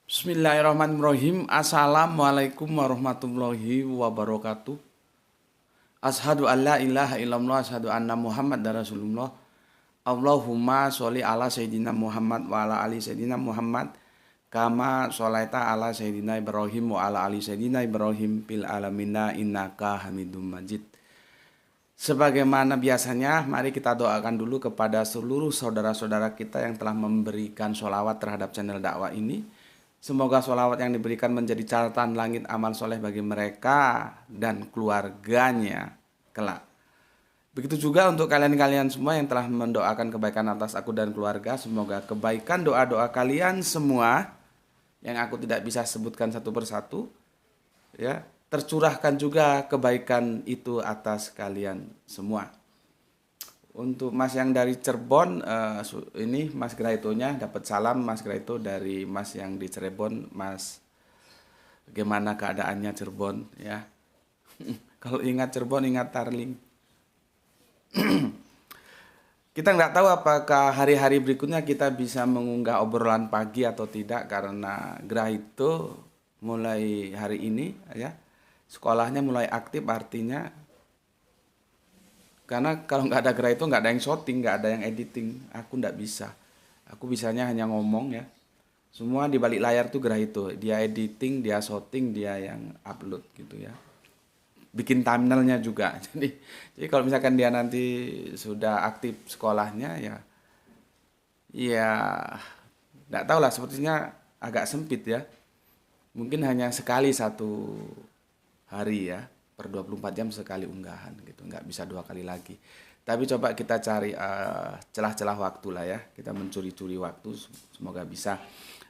Bismillahirrahmanirrahim. Assalamualaikum warahmatullahi wabarakatuh. Ashadu an la ilaha illallah, ashadu anna Muhammad dan Rasulullah. Allahumma sholli ala Sayyidina Muhammad wa ala ali Sayyidina Muhammad kama sholaita ala Sayyidina Ibrahim wa ala ali Sayyidina Ibrahim fil alamina innaka hamidum majid. Sebagaimana biasanya, mari kita doakan dulu kepada seluruh saudara-saudara kita yang telah memberikan sholawat terhadap channel dakwah ini. Semoga sholawat yang diberikan menjadi catatan langit amal soleh bagi mereka dan keluarganya kelak. Begitu juga untuk kalian-kalian semua yang telah mendoakan kebaikan atas aku dan keluarga. Semoga kebaikan doa-doa kalian semua yang aku tidak bisa sebutkan satu persatu, ya, tercurahkan juga kebaikan itu atas kalian semua. Untuk Mas yang dari Cirebon, ini Mas Graitonya dapat salam Mas Graito dari Mas yang di Cirebon. Mas, bagaimana keadaannya Cirebon ya? Kalau ingat Cirebon ingat Tarling. Kita nggak tahu apakah hari-hari berikutnya kita bisa mengunggah obrolan pagi atau tidak, karena Graito mulai hari ini ya sekolahnya mulai aktif, artinya karena kalau nggak ada Graito nggak ada yang shooting, nggak ada yang editing, aku nggak bisa. Aku bisanya hanya ngomong ya. Semua di balik layar tuh Graito, dia editing, dia shooting, dia yang upload gitu ya. Bikin thumbnailnya juga. Jadi kalau misalkan dia nanti sudah aktif sekolahnya ya nggak tahu lah, sepertinya agak sempit ya. Mungkin hanya sekali satu hari ya, per 24 jam sekali unggahan gitu, nggak bisa 2 kali lagi. Tapi coba kita cari celah-celah waktu lah ya, kita mencuri-curi waktu, semoga bisa.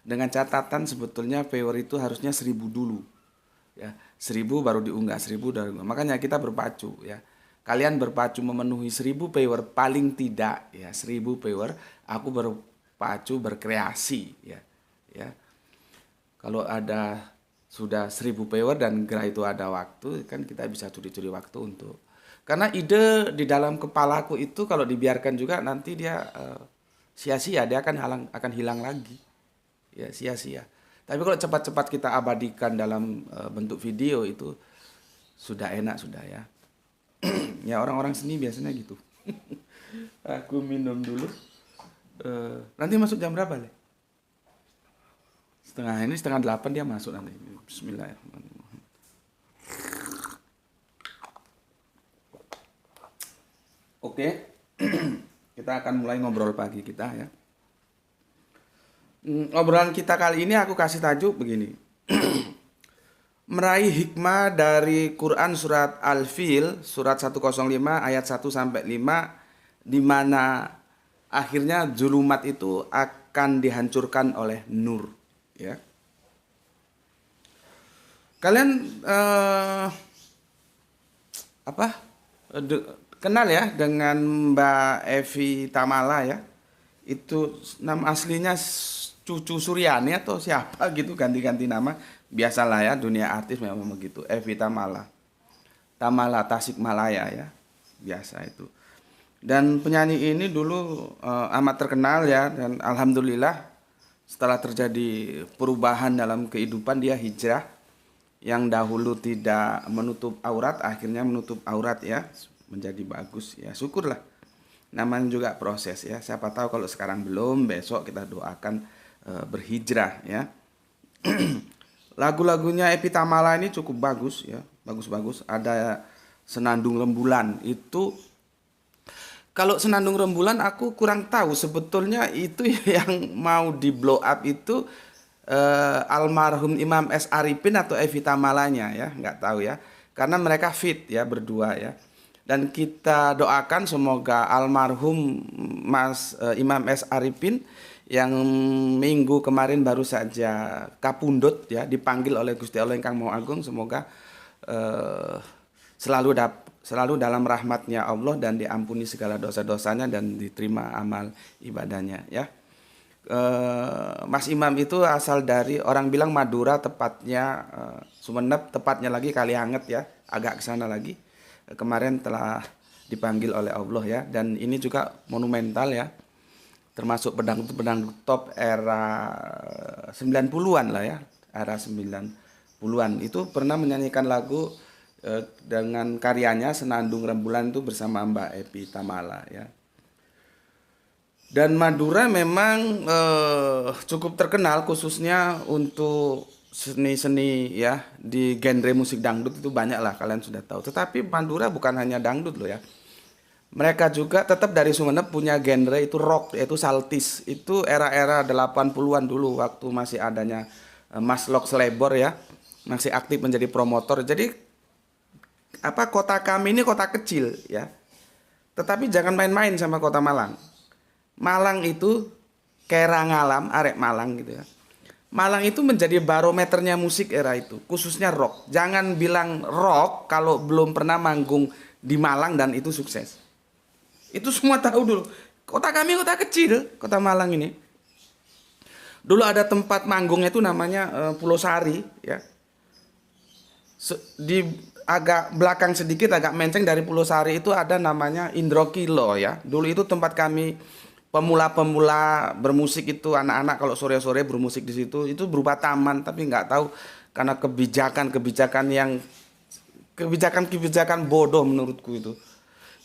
Dengan catatan sebetulnya viewer itu harusnya 1000 dulu ya, 1000 baru diunggah, 1000 dari makanya kita berpacu ya. Kalian berpacu memenuhi 1000 viewer paling tidak ya, 1000 viewer, aku berpacu berkreasi ya. Ya. Kalau ada sudah 1000 viewer dan Graito ada waktu, kan kita bisa curi-curi waktu untuk, karena ide di dalam kepalaku itu kalau dibiarkan juga nanti dia sia-sia, dia akan hilang lagi ya, sia-sia. Tapi kalau cepat-cepat kita abadikan dalam bentuk video itu sudah enak sudah ya. Ya orang-orang seni biasanya gitu. Aku minum dulu. Nanti masuk jam berapa Le? Setengah 8 dia masuk nanti. Bismillahirrahmanirrahim. Oke, kita akan mulai ngobrol pagi kita ya. Obrolan kita kali ini aku kasih tajuk begini. Meraih hikmah dari Quran surat Al-Fil, surat 105 ayat 1 sampai 5, di mana akhirnya zulumat itu akan dihancurkan oleh nur. Ya, kalian kenal ya dengan Mbak Evi Tamala ya? Itu nama aslinya Cucu Suryani atau siapa gitu, ganti-ganti nama. Biasalah ya, dunia artis memang begitu. Evi Tamala, Tamala Tasikmalaya ya, biasa itu. Dan penyanyi ini dulu amat terkenal ya, dan alhamdulillah setelah terjadi perubahan dalam kehidupan, dia hijrah. Yang dahulu tidak menutup aurat, akhirnya menutup aurat ya, menjadi bagus ya, syukurlah. Namanya juga proses ya, siapa tahu kalau sekarang belum, besok kita doakan berhijrah ya. Lagu-lagunya Evi Tamala ini cukup bagus ya, bagus-bagus. Ada Senandung Rembulan itu. Kalau Senandung Rembulan aku kurang tahu sebetulnya itu yang mau di blow up itu almarhum Imam S. Arifin atau Evi Tamalanya ya, nggak tahu ya, karena mereka fit ya berdua ya. Dan kita doakan semoga almarhum Mas Imam S. Arifin yang minggu kemarin baru saja kapundhut ya, dipanggil oleh Gusti Allah Ingkang Maha Agung, semoga selalu dalam rahmatnya Allah dan diampuni segala dosa-dosanya dan diterima amal ibadahnya ya. Mas Imam itu asal dari, orang bilang Madura, tepatnya Sumeneb, tepatnya lagi Kalianget ya, agak ke sana lagi. Kemarin telah dipanggil oleh Allah ya, dan ini juga monumental ya. termasuk pedangdut top era 90-an lah ya, era 90-an. Itu pernah menyanyikan lagu dengan karyanya Senandung Rembulan itu bersama Mbak Epi Tamala ya. Dan Madura memang cukup terkenal khususnya untuk seni-seni ya, di genre musik dangdut itu banyak lah kalian sudah tahu. Tetapi Madura bukan hanya dangdut loh ya. Mereka juga tetap dari Sumeneb punya genre itu rock, yaitu saltis. Itu era-era 80-an dulu waktu masih adanya Mas Lok Selebor ya, masih aktif menjadi promotor. Jadi kota kami ini kota kecil ya. Tetapi jangan main-main sama kota Malang. Malang itu Kerangalam, arek Malang gitu ya. Malang itu menjadi barometernya musik era itu, khususnya rock. Jangan bilang rock kalau belum pernah manggung di Malang dan itu sukses. Itu semua tahu dulu. Kota kami kota kecil, kota Malang ini. Dulu ada tempat manggungnya itu namanya Pulau Sari ya. Di agak belakang sedikit, agak menceng dari Pulau Sari itu ada namanya Indro Kilo ya. Dulu itu tempat kami pemula-pemula bermusik itu, anak-anak kalau sore-sore bermusik di situ, itu berupa taman, tapi nggak tahu karena kebijakan bodoh menurutku itu.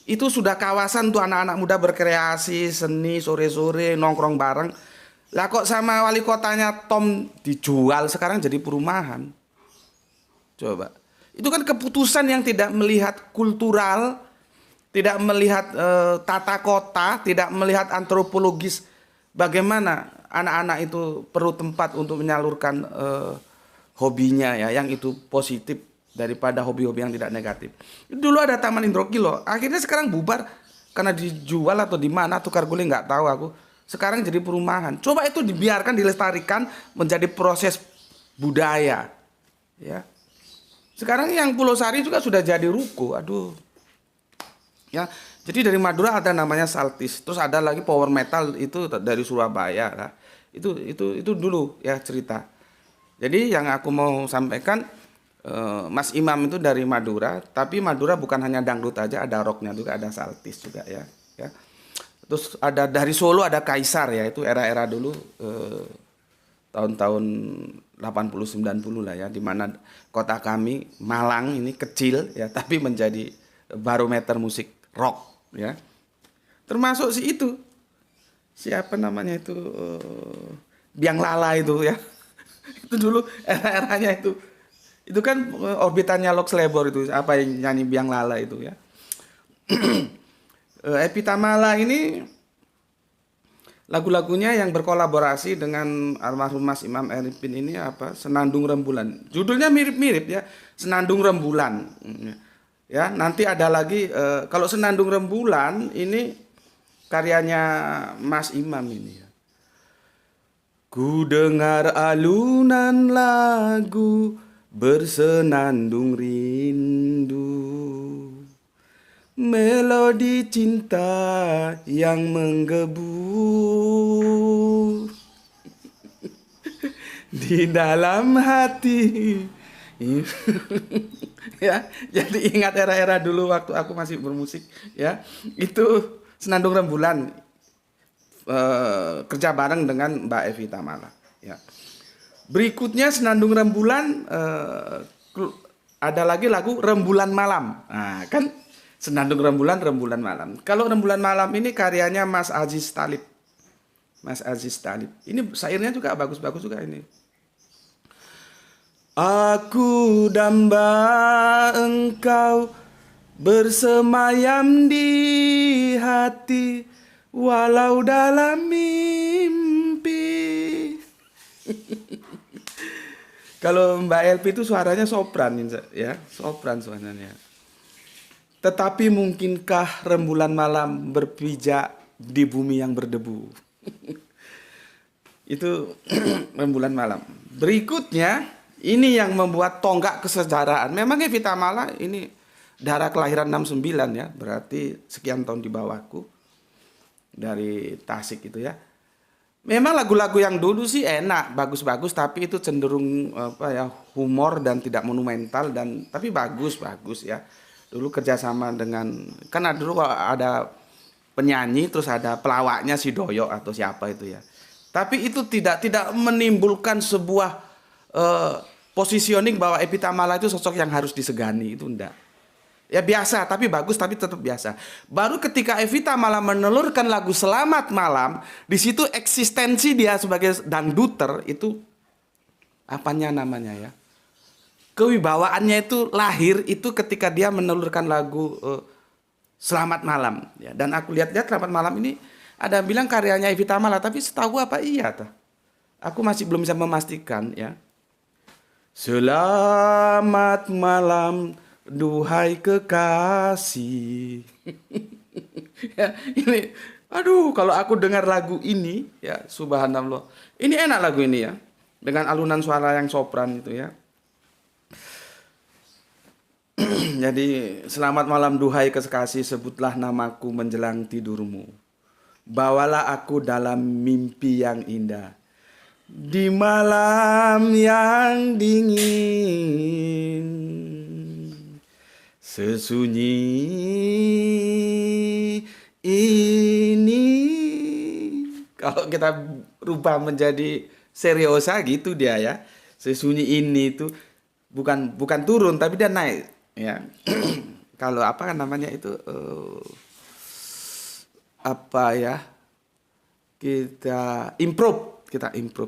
Itu sudah kawasan tuh anak-anak muda berkreasi, seni, sore-sore nongkrong bareng. Lah kok sama wali kotanya Tom dijual sekarang jadi perumahan. Coba. Itu kan keputusan yang tidak melihat kultural, tidak melihat tata kota, tidak melihat antropologis bagaimana anak-anak itu perlu tempat untuk menyalurkan hobinya ya, yang itu positif daripada hobi-hobi yang tidak negatif. Dulu ada Taman Indro Kilo, akhirnya sekarang bubar karena dijual atau di mana tukar guling nggak tahu aku. Sekarang jadi perumahan. Coba itu dibiarkan dilestarikan menjadi proses budaya ya. Sekarang yang Pulau Sari juga sudah jadi ruko. Aduh. Ya, jadi dari Madura ada namanya saltis, terus ada lagi power metal itu dari Surabaya lah. Itu dulu ya cerita. Jadi yang aku mau sampaikan, Mas Imam itu dari Madura, tapi Madura bukan hanya dangdut aja, ada rocknya juga, ada saltis juga ya. Ya. Terus ada dari Solo ada Kaisar ya, itu era-era dulu tahun-tahun 80 90 lah ya, di mana kota kami Malang ini kecil ya, tapi menjadi barometer musik rock ya, termasuk siapa namanya itu Biang Lala itu ya. Itu dulu era-eranya itu kan orbitannya Lok Selebor itu, apa yang nyanyi Biang Lala itu ya. Epi Tamala ini lagu-lagunya yang berkolaborasi dengan almarhum Mas Imam Eripin ini apa, Senandung Rembulan, judulnya mirip-mirip ya, Senandung Rembulan. Ya, nanti ada lagi kalau Senandung Rembulan ini karyanya Mas Imam ini ya. Ku dengar alunan lagu bersenandung rindu, melodi cinta yang menggebu di dalam hati. Ya, jadi ingat era-era dulu waktu aku masih bermusik ya, itu Senandung Rembulan kerja bareng dengan Mbak Evi Tamala ya. Berikutnya Senandung Rembulan ada lagi lagu Rembulan Malam. Nah, kan Senandung Rembulan Malam. Kalau Rembulan Malam ini karyanya Mas Aziz Talib. Mas Aziz Talib. Ini syairnya juga bagus-bagus juga ini. Aku damba engkau bersemayam di hati walau dalam mimpi. Kalau Mbak Elvi itu suaranya sopran ya, sopran suaranya. Tetapi mungkinkah rembulan malam berpijak di bumi yang berdebu? Itu rembulan malam. Berikutnya ini yang membuat tonggak kesejarahan. Memang Evi Tamala ini darah kelahiran 69 ya, berarti sekian tahun di bawahku. Dari Tasik itu ya. Memang lagu-lagu yang dulu sih enak, bagus-bagus, tapi itu cenderung apa ya, humor dan tidak monumental, dan tapi bagus ya. Dulu kerjasama dengan, kan dulu ada penyanyi, terus ada pelawaknya si Doyok atau siapa itu ya. Tapi itu tidak menimbulkan sebuah positioning bahwa Evie Tamala itu sosok yang harus disegani, itu enggak. Ya biasa, tapi bagus, tapi tetap biasa. Baru ketika Evie Tamala menelurkan lagu Selamat Malam, di situ eksistensi dia sebagai dangduter itu apanya namanya ya? Kewibawaannya itu lahir itu ketika dia menelurkan lagu Selamat Malam ya. Dan aku lihat-lihat Selamat Malam ini ada yang bilang karyanya Evie Tamala, tapi setahu apa iya tuh. Aku masih belum bisa memastikan ya. Selamat malam duhai kekasih. Ya, ini aduh kalau aku dengar lagu ini ya subhanallah. Ini enak lagu ini ya. Dengan alunan suara yang sopran itu ya. Jadi selamat malam duhai kekasih, sebutlah namaku menjelang tidurmu. Bawalah aku dalam mimpi yang indah. Di malam yang dingin, sesunyi ini. Kalau kita rubah menjadi seriosa gitu dia ya. Sesunyi ini itu bukan turun tapi dia naik ya. Kalau apa kan namanya itu apa ya? Kita improve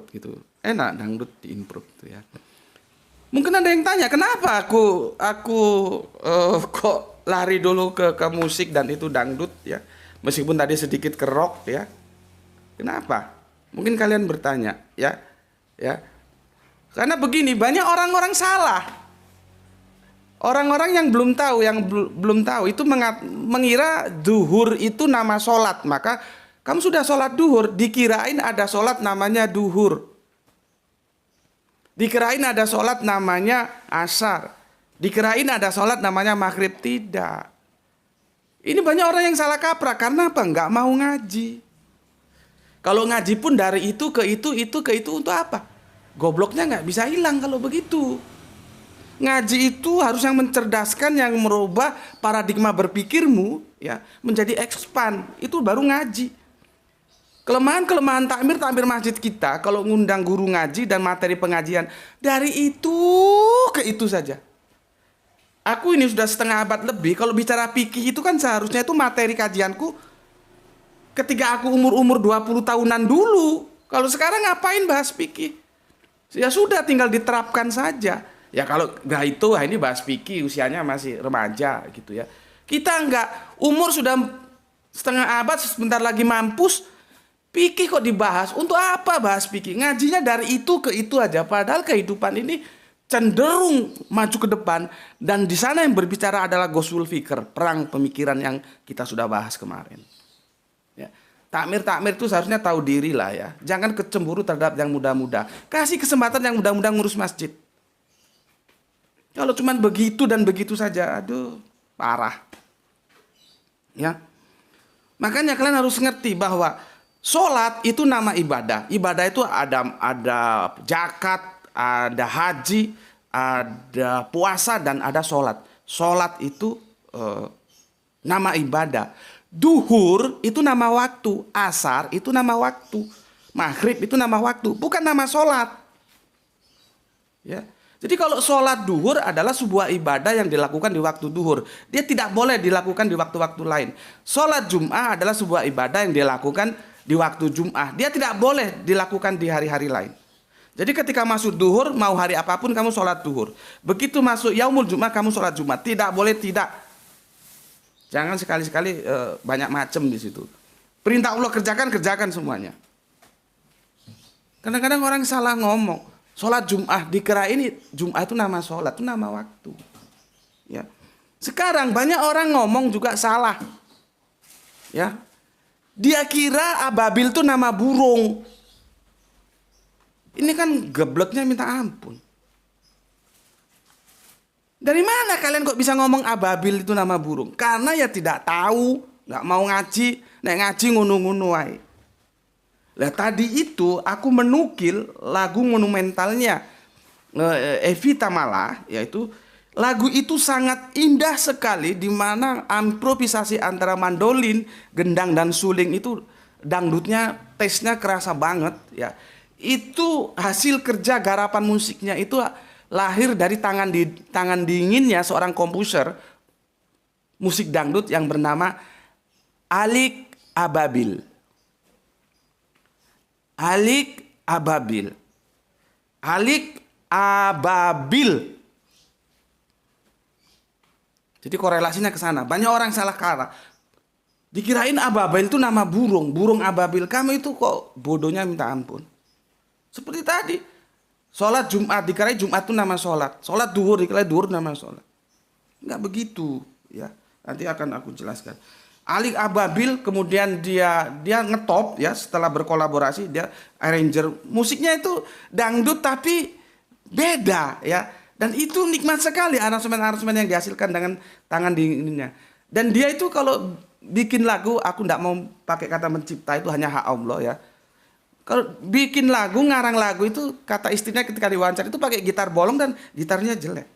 gitu. Enak dangdut di improve tuh ya. Mungkin ada yang tanya, kenapa aku kok lari dulu ke musik dan itu dangdut ya. Meskipun tadi sedikit ke rock ya. Kenapa? Mungkin kalian bertanya ya. Ya. Karena begini, banyak orang-orang salah. Orang-orang yang belum tahu itu mengira duhur itu nama sholat. Maka kamu sudah sholat duhur, dikirain ada sholat namanya duhur. Dikirain ada sholat namanya asar. Dikirain ada sholat namanya maghrib. Tidak. Ini banyak orang yang salah kaprah. Karena apa? Nggak mau ngaji. Kalau ngaji pun dari itu ke itu untuk apa? Gobloknya nggak bisa hilang kalau begitu. Ngaji itu harus yang mencerdaskan, yang merubah paradigma berpikirmu ya menjadi expand. Itu baru ngaji. Kelemahan takmir masjid kita kalau ngundang guru ngaji dan materi pengajian dari itu ke itu saja. Aku ini sudah setengah abad lebih, kalau bicara fikih itu kan seharusnya itu materi kajianku ketika aku umur 20 tahunan dulu. Kalau sekarang ngapain bahas fikih? Ya sudah tinggal diterapkan saja. Ya kalau nggak itu, ini bahas fikih usianya masih remaja gitu ya. Kita nggak, umur sudah setengah abad, sebentar lagi mampus. Fikih kok dibahas? Untuk apa bahas fikih? Ngajinya dari itu ke itu aja. Padahal kehidupan ini cenderung maju ke depan. Dan di sana yang berbicara adalah Ghazwul Fikr, perang pemikiran yang kita sudah bahas kemarin. Ya. Takmir itu seharusnya tahu diri lah ya. Jangan kecemburu terhadap yang muda-muda. Kasih kesempatan yang muda-muda ngurus masjid. Kalau cuma begitu dan begitu saja, aduh, parah. Ya. Makanya kalian harus ngerti bahwa sholat itu nama ibadah. Ibadah itu ada zakat, ada haji, ada puasa, dan ada sholat. Sholat itu nama ibadah. Duhur itu nama waktu. Asar itu nama waktu. Maghrib itu nama waktu. Bukan nama sholat. Ya. Jadi kalau sholat duhur adalah sebuah ibadah yang dilakukan di waktu duhur. Dia tidak boleh dilakukan di waktu-waktu lain. Sholat Jum'ah adalah sebuah ibadah yang dilakukan di waktu Jum'ah. Dia tidak boleh dilakukan di hari-hari lain. Jadi ketika masuk duhur, mau hari apapun kamu sholat duhur. Begitu masuk yaumul Jum'ah, kamu sholat Jumat. Tidak boleh tidak. Jangan sekali-sekali banyak macam di situ. Perintah Allah kerjakan semuanya. Kadang-kadang orang salah ngomong. Sholat Jum'ah, dikira ini Jum'ah itu nama sholat, itu nama waktu. Ya. Sekarang banyak orang ngomong juga salah. Ya. Dia kira ababil itu nama burung. Ini kan gebleknya minta ampun. Dari mana kalian kok bisa ngomong ababil itu nama burung? Karena ya tidak tahu, nggak mau ngaji, nek ngaji ngunu-ngunu wae. Lah tadi itu aku menukil lagu monumentalnya Evie Tamala, yaitu Lagu itu sangat indah sekali, di mana improvisasi antara mandolin, gendang dan suling itu dangdutnya tesnya kerasa banget ya. Itu hasil kerja garapan musiknya itu lahir dari tangan dinginnya seorang komposer musik dangdut yang bernama Alik Ababil. Alik Ababil. Alik Ababil. Jadi korelasinya ke sana. Banyak orang salah kata. Dikirain ababil itu nama burung. Burung ababil. Kamu itu kok bodohnya minta ampun. Seperti tadi. Sholat Jumat. Dikirain Jumat itu nama sholat. Sholat duhur. Dikirain duhur nama sholat. Enggak begitu. Ya, nanti akan aku jelaskan. Alik Ababil kemudian dia ngetop ya, setelah berkolaborasi dia arranger. Musiknya itu dangdut tapi beda ya. Dan itu nikmat sekali aransemen-aransemen yang dihasilkan dengan tangan dinginnya. Dan dia itu kalau bikin lagu, aku tidak mau pakai kata mencipta, itu hanya hak Allah ya. Kalau bikin lagu, ngarang lagu itu kata istrinya ketika diwawancara itu pakai gitar bolong dan gitarnya jelek.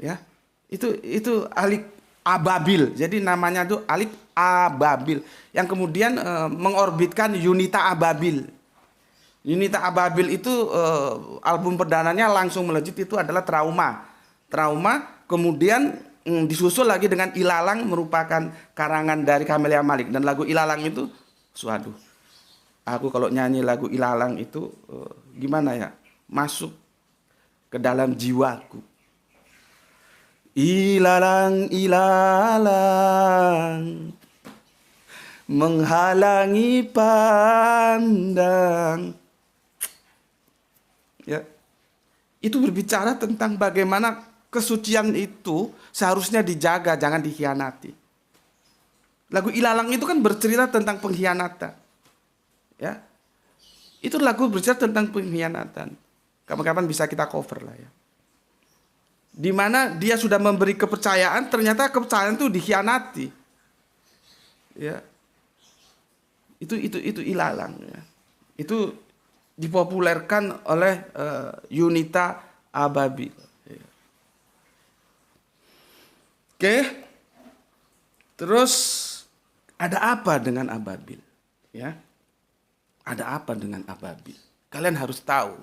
Ya. Itu Alik Ababil. Jadi namanya itu Alik Ababil yang kemudian mengorbitkan Yunita Ababil. Yunita Ababil itu album perdananya langsung melejit, itu adalah Trauma kemudian disusul lagi dengan Ilalang, merupakan karangan dari Camelia Malik. Dan lagu Ilalang itu, waduh, aku kalau nyanyi lagu Ilalang itu gimana ya, masuk ke dalam jiwaku. Ilalang, ilalang menghalangi pandang. Ya. Itu berbicara tentang bagaimana kesucian itu seharusnya dijaga, jangan dikhianati. Lagu Ilalang itu kan bercerita tentang pengkhianatan. Ya. Itu lagu bercerita tentang pengkhianatan. Kapan-kapan bisa kita cover lah ya. Di mana dia sudah memberi kepercayaan, ternyata kepercayaan itu dikhianati. Ya. Itu Ilalang ya. Itu dipopulerkan oleh Yunita Ababil. Oke. Terus ada apa dengan Ababil? Ya. Ada apa dengan Ababil? Kalian harus tahu.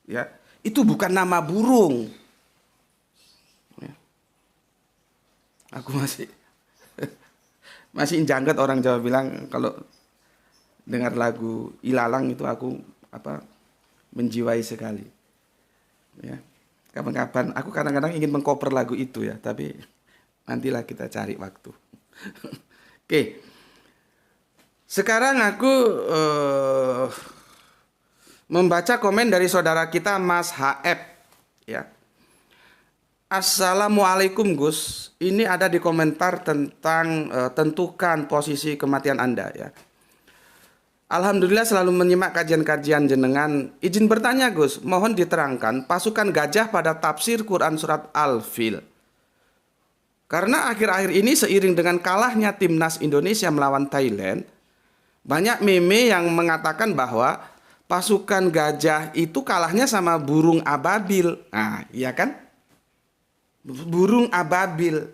Ya. Itu bukan nama burung. Ya. Aku masih janggat orang Jawa bilang kalau dengar lagu Ilalang itu aku menjiwai sekali. Ya. Kapan-kapan aku kadang-kadang ingin mengcover lagu itu ya, tapi nantilah kita cari waktu. Oke. Sekarang aku membaca komen dari saudara kita Mas HF ya. Assalamualaikum Gus. Ini ada di komentar tentang tentukan posisi kematian Anda ya. Alhamdulillah selalu menyimak kajian-kajian jenengan. Izin bertanya Gus, mohon diterangkan pasukan gajah pada tafsir Quran surat Al-Fil. Karena akhir-akhir ini seiring dengan kalahnya timnas Indonesia melawan Thailand, banyak meme yang mengatakan bahwa pasukan gajah itu kalahnya sama burung ababil. Nah, iya kan? Burung ababil.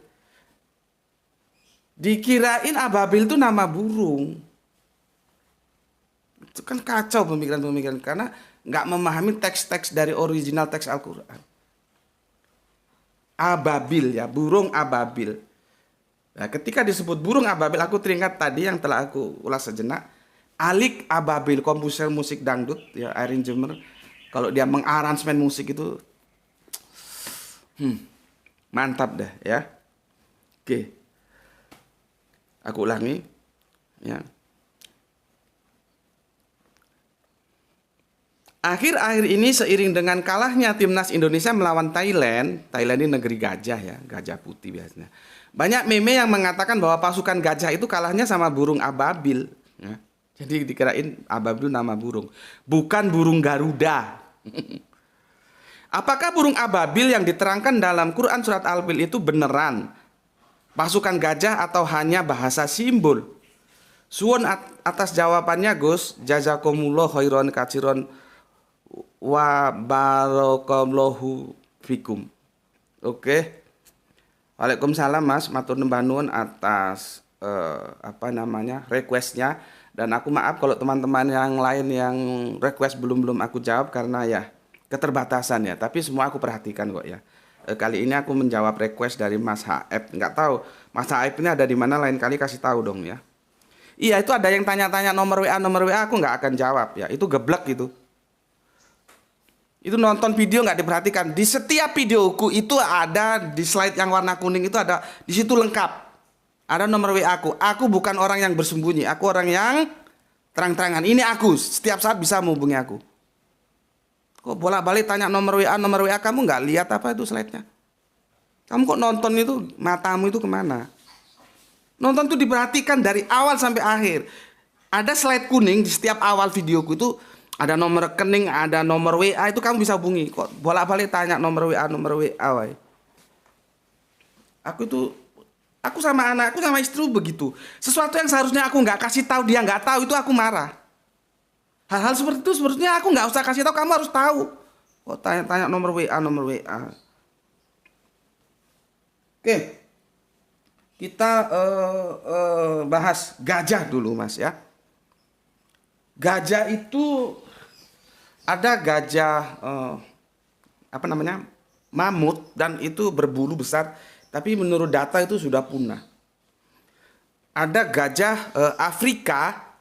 Dikirain ababil itu nama burung. Itu kan kacau pemikiran-pemikiran karena nggak memahami teks-teks dari original teks Al-Quran. Ababil ya, burung ababil. Nah, ketika disebut burung ababil, aku teringat tadi yang telah aku ulas sejenak. Alik Ababil, komposer musik dangdut ya, arranger. Kalau dia mengaransemen musik itu mantap dah ya. Oke. Aku ulangi ya. Akhir-akhir ini seiring dengan kalahnya timnas Indonesia melawan Thailand, Thailand ini negeri gajah ya, gajah putih biasanya. Banyak meme yang mengatakan bahwa pasukan gajah itu kalahnya sama burung ababil. Ya. Jadi dikirain ababil nama burung, bukan burung Garuda. Apakah burung ababil yang diterangkan dalam Quran surat Al-Fil itu beneran pasukan gajah atau hanya bahasa simbol? Suwun atas jawabannya Gus, jazakumullah khairan katsiron wa barakallahu fikum. Oke. Waalaikumsalam Mas, matur nembah nuwun atas requestnya, dan aku maaf kalau teman-teman yang lain yang request belum aku jawab karena ya keterbatasan ya. Tapi semua aku perhatikan kok ya. Kali ini aku menjawab request dari Mas Haeb. Nggak tahu Mas Haeb ini ada di mana, lain kali kasih tahu dong ya. Iya, itu ada yang tanya-tanya nomor WA aku nggak akan jawab ya. Itu geblek gitu. Itu nonton video nggak diperhatikan. Di setiap videoku itu ada di slide yang warna kuning itu ada, di situ lengkap. Ada nomor WA aku. Aku bukan orang yang bersembunyi. Aku orang yang terang-terangan. Ini aku. Setiap saat bisa menghubungi aku. Kok bolak-balik tanya nomor WA kamu nggak lihat apa itu slide-nya? Kamu kok nonton itu, matamu itu kemana? Nonton itu diperhatikan dari awal sampai akhir. Ada slide kuning di setiap awal videoku itu. Ada nomor rekening, ada nomor WA, itu kamu bisa hubungi. Kok bolak-balik tanya nomor WA, woy. Aku sama anakku sama istri begitu. Sesuatu yang seharusnya aku nggak kasih tahu, dia nggak tahu, itu aku marah. Hal-hal seperti itu sebenarnya aku nggak usah kasih tahu, kamu harus tahu. Kok tanya nomor WA. Oke, kita bahas gajah dulu Mas ya. Gajah itu ada gajah mamut, dan itu berbulu besar, tapi menurut data itu sudah punah. Ada gajah Afrika,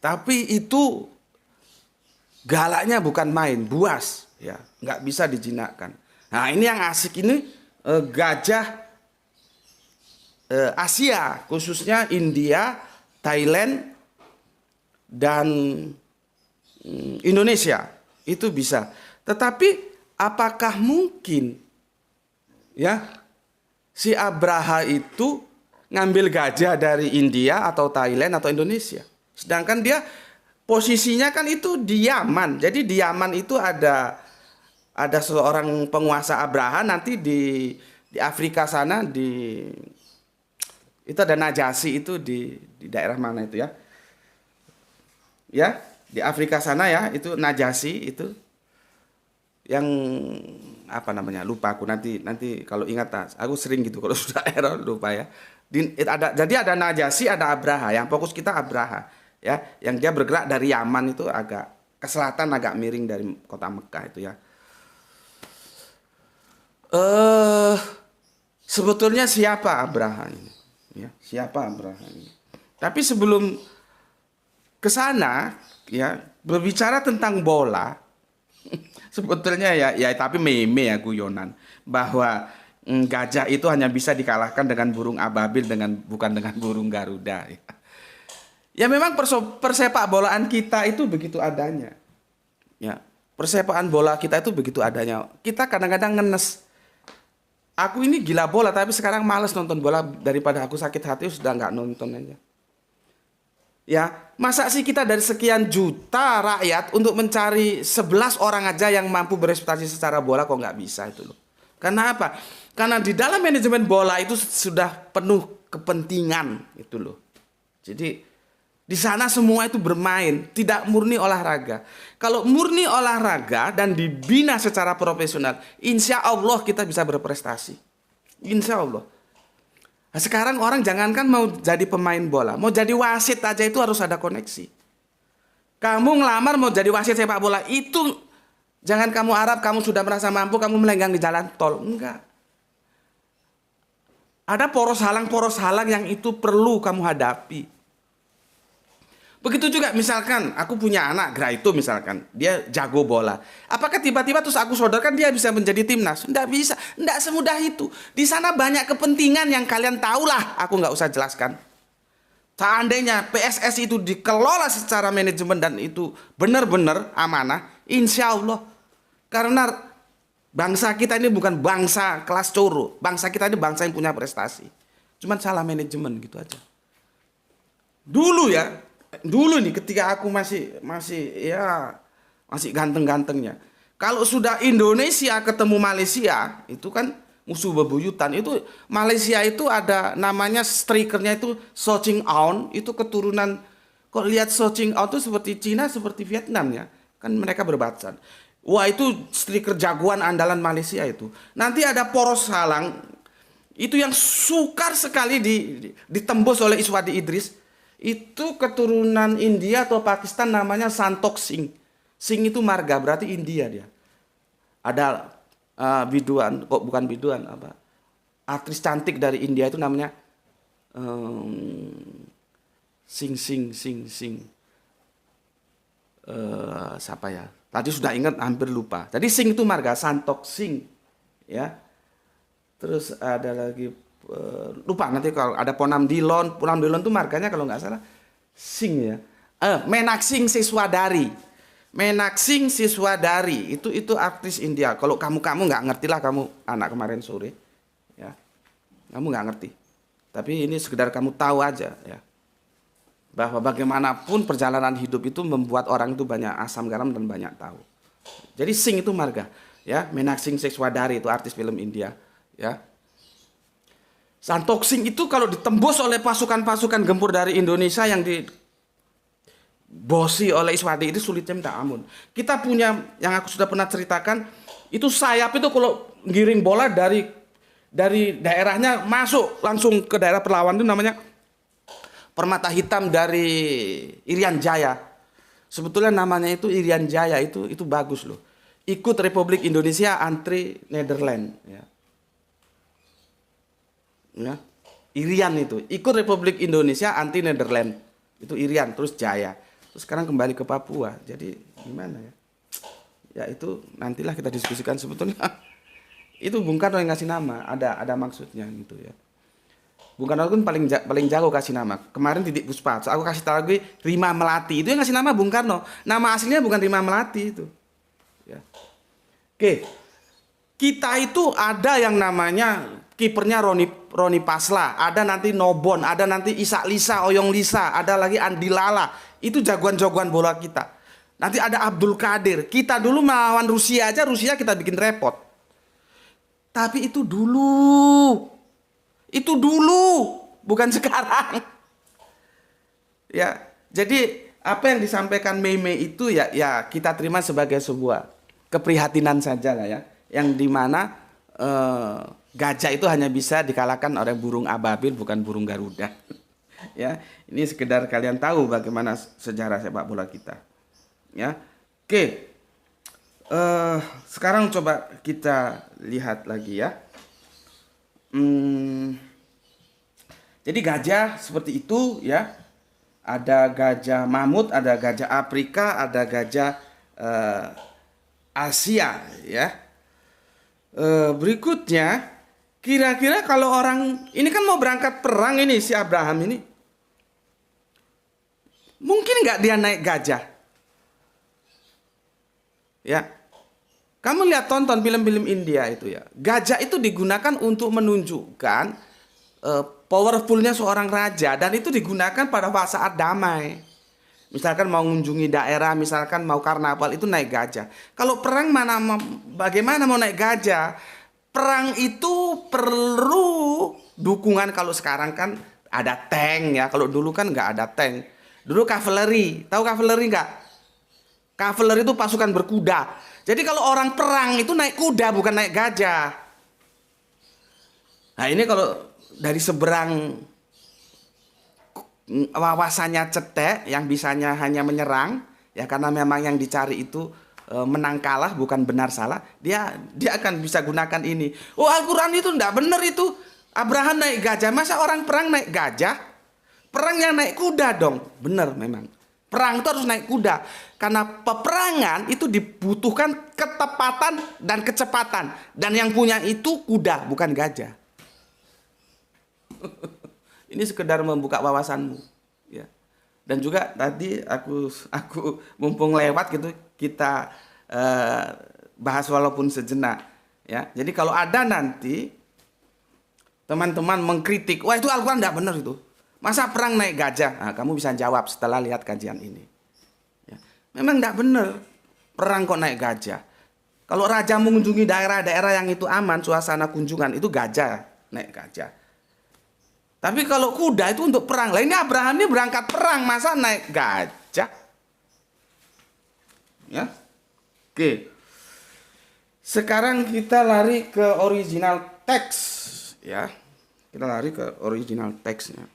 tapi itu galaknya bukan main, buas ya, nggak bisa dijinakkan. Nah ini yang asik ini gajah Asia, khususnya India, Thailand, dan Indonesia itu bisa. Tetapi apakah mungkin ya si Abraha itu ngambil gajah dari India atau Thailand atau Indonesia? Sedangkan dia posisinya kan itu di Yaman. Jadi di Yaman itu ada seorang penguasa Abraha, nanti di Afrika sana itu ada Najasyi, itu di daerah mana itu ya? Ya, di Afrika sana ya, itu Najasyi itu yang lupa aku, nanti kalau ingat, aku sering gitu kalau sudah error lupa ya. Jadi ada Najasyi, ada Abraha. Yang fokus kita Abraha ya, yang dia bergerak dari Yaman itu agak ke selatan, agak miring dari kota Mekah itu ya. Sebetulnya siapa Abraha ini? Ya, siapa Abraha ini? Tapi sebelum ke sana ya, berbicara tentang bola, sebetulnya ya tapi meme ya, guyonan, bahwa gajah itu hanya bisa dikalahkan dengan burung ababil, bukan dengan burung Garuda ya. Ya memang persepak bolaan kita itu begitu adanya. Ya, persepak bola kita itu begitu adanya. Kita kadang-kadang ngenes. Aku ini gila bola, tapi sekarang males nonton bola, daripada aku sakit hati sudah nggak nonton aja. Ya, masa sih kita dari sekian juta rakyat untuk mencari 11 orang aja yang mampu berprestasi secara bola, kok nggak bisa itu loh. Karena apa? Karena di dalam manajemen bola itu sudah penuh kepentingan itu loh. Jadi di sana semua itu bermain, tidak murni olahraga. Kalau murni olahraga dan dibina secara profesional, insya Allah kita bisa berprestasi. Insya Allah. Nah, sekarang orang jangankan mau jadi pemain bola, mau jadi wasit aja itu harus ada koneksi. Kamu ngelamar mau jadi wasit sepak bola itu, jangan kamu harap kamu sudah merasa mampu, kamu melenggang di jalan tol. Enggak. Ada poros halang yang itu perlu kamu hadapi. Begitu juga misalkan aku punya anak Graito misalkan, dia jago bola. Apakah tiba-tiba terus aku sodorkan dia bisa menjadi timnas? Nggak bisa, nggak semudah itu. Di sana banyak kepentingan yang kalian tahulah, aku nggak usah jelaskan. Seandainya PSS itu dikelola secara manajemen dan itu benar-benar amanah, insya Allah. Karena bangsa kita ini bukan bangsa kelas coro, bangsa kita ini bangsa yang punya prestasi. Cuman salah manajemen gitu aja. Dulu nih ketika aku masih ganteng-gantengnya. Kalau sudah Indonesia ketemu Malaysia, itu kan musuh bebuyutan. Itu Malaysia itu ada namanya strikernya itu So Ching Aun, itu keturunan, kok lihat So Ching Aun itu seperti Cina, seperti Vietnam ya. Kan mereka berbatasan. Wah itu striker jagoan andalan Malaysia itu. Nanti ada poros halang, itu yang sukar sekali ditembus oleh Iswadi Idris. Itu keturunan India atau Pakistan, namanya Santok Singh. Singh itu marga, berarti India dia. Ada biduan, kok bukan biduan, apa? Aktris cantik dari India itu namanya Singh. Siapa ya? Tadi sudah ingat, hampir lupa. Tadi Singh itu marga, Santok Singh, ya. Terus ada lagi lupa nanti kalau ada Ponam Dillon itu marganya kalau nggak salah Singh ya. Menaksing Siswadari. Menaksing Siswadari itu artis India. Kalau kamu nggak ngerti lah, kamu anak kemarin sore, ya. Kamu nggak ngerti. Tapi ini sekedar kamu tahu aja, ya. Bahwa bagaimanapun perjalanan hidup itu membuat orang itu banyak asam garam dan banyak tahu. Jadi Singh itu marga, ya. Menaksing Siswadari itu artis film India, ya. Santok Singh itu kalau ditembus oleh pasukan-pasukan gempur dari Indonesia yang dibosi oleh Iswadi itu sulitnya minta ampun. Kita punya yang aku sudah pernah ceritakan, itu sayap itu kalau giring bola dari daerahnya masuk langsung ke daerah perlawan itu namanya permata hitam dari Irian Jaya. Sebetulnya namanya itu Irian Jaya, itu bagus loh. Ikut Republik Indonesia antri Netherlands, ya. Ya. Irian itu ikut Republik Indonesia anti Netherlands. Itu Irian, terus Jaya. Terus sekarang kembali ke Papua. Jadi gimana ya? Ya itu nantilah kita diskusikan sebetulnya. Itu Bung Karno yang ngasih nama, ada maksudnya gitu ya. Bung Karno kan paling jago kasih nama. Kemarin Didik Puspa, aku kasih tahu lagi Rima Melati. Itu yang ngasih nama Bung Karno. Nama aslinya bukan Rima Melati itu. Ya. Oke. Kita itu ada yang namanya kipernya Roni Pasla, ada nanti Nobon, ada nanti Isak Lisa, Oyong Lisa, ada lagi Andi Lala. Itu jagoan-jagoan bola kita. Nanti ada Abdul Qadir. Kita dulu melawan Rusia aja, Rusia kita bikin repot. Tapi itu dulu. Itu dulu, bukan sekarang. Ya, jadi apa yang disampaikan Mei itu ya kita terima sebagai sebuah keprihatinan saja lah ya. Yang dimana gajah itu hanya bisa dikalahkan oleh burung ababil, bukan burung Garuda. Ya, ini sekedar kalian tahu bagaimana sejarah sepak bola kita. Ya, oke. Sekarang coba kita lihat lagi ya. Jadi gajah seperti itu ya. Ada gajah mamut, ada gajah Afrika, ada gajah Asia ya. Berikutnya, kira-kira kalau orang ini kan mau berangkat perang ini, si Abraham ini, mungkin nggak dia naik gajah? Ya, kamu lihat tonton film-film India itu ya. Gajah itu digunakan untuk menunjukkan powerfulnya seorang raja, dan itu digunakan pada saat damai. Misalkan mau mengunjungi daerah, misalkan mau karnaval, itu naik gajah. Kalau perang bagaimana mau naik gajah? Perang itu perlu dukungan. Kalau sekarang kan ada tank ya. Kalau dulu kan nggak ada tank. Dulu kavaleri. Tahu kavaleri nggak? Kavaleri itu pasukan berkuda. Jadi kalau orang perang itu naik kuda, bukan naik gajah. Nah ini kalau dari seberang wawasannya cetek, yang bisanya hanya menyerang, ya karena memang yang dicari itu menang kalah, bukan benar salah, dia akan bisa gunakan ini. Oh, Al-Quran itu enggak benar itu. Abraham naik gajah, masa orang perang naik gajah? Perang yang naik kuda dong. Benar memang. Perang itu harus naik kuda. Karena peperangan itu dibutuhkan ketepatan dan kecepatan. Dan yang punya itu kuda, bukan gajah. Ini sekedar membuka wawasanmu, ya. Dan juga tadi aku mumpung lewat gitu, kita bahas walaupun sejenak, ya. Jadi kalau ada nanti teman-teman mengkritik, wah itu Al-Quran tidak benar itu, masa perang naik gajah? Nah, kamu bisa jawab setelah lihat kajian ini, ya. Memang tidak benar perang kok naik gajah. Kalau raja mengunjungi daerah-daerah yang itu aman, suasana kunjungan, itu gajah, naik gajah. Tapi kalau kuda itu untuk perang. Lah ini Abraham ini berangkat perang, masa naik gajah? Ya. Oke. Sekarang kita lari ke original teks ya. Kita lari ke original teksnya.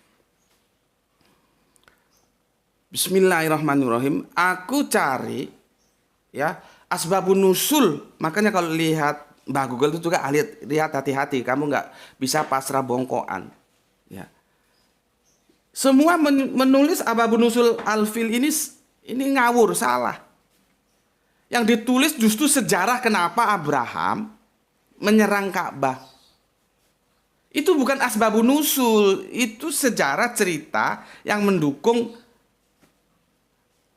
Bismillahirrahmanirrahim. Aku cari ya asbabun nusul. Makanya kalau lihat Mbah Google itu juga lihat hati-hati. Kamu nggak bisa pasrah bongkoan. Ya. Semua menulis asbabun nusul al-fil ini ngawur, salah. Yang ditulis justru sejarah kenapa Abraham menyerang Ka'bah. Itu bukan asbabun nusul, itu sejarah cerita yang mendukung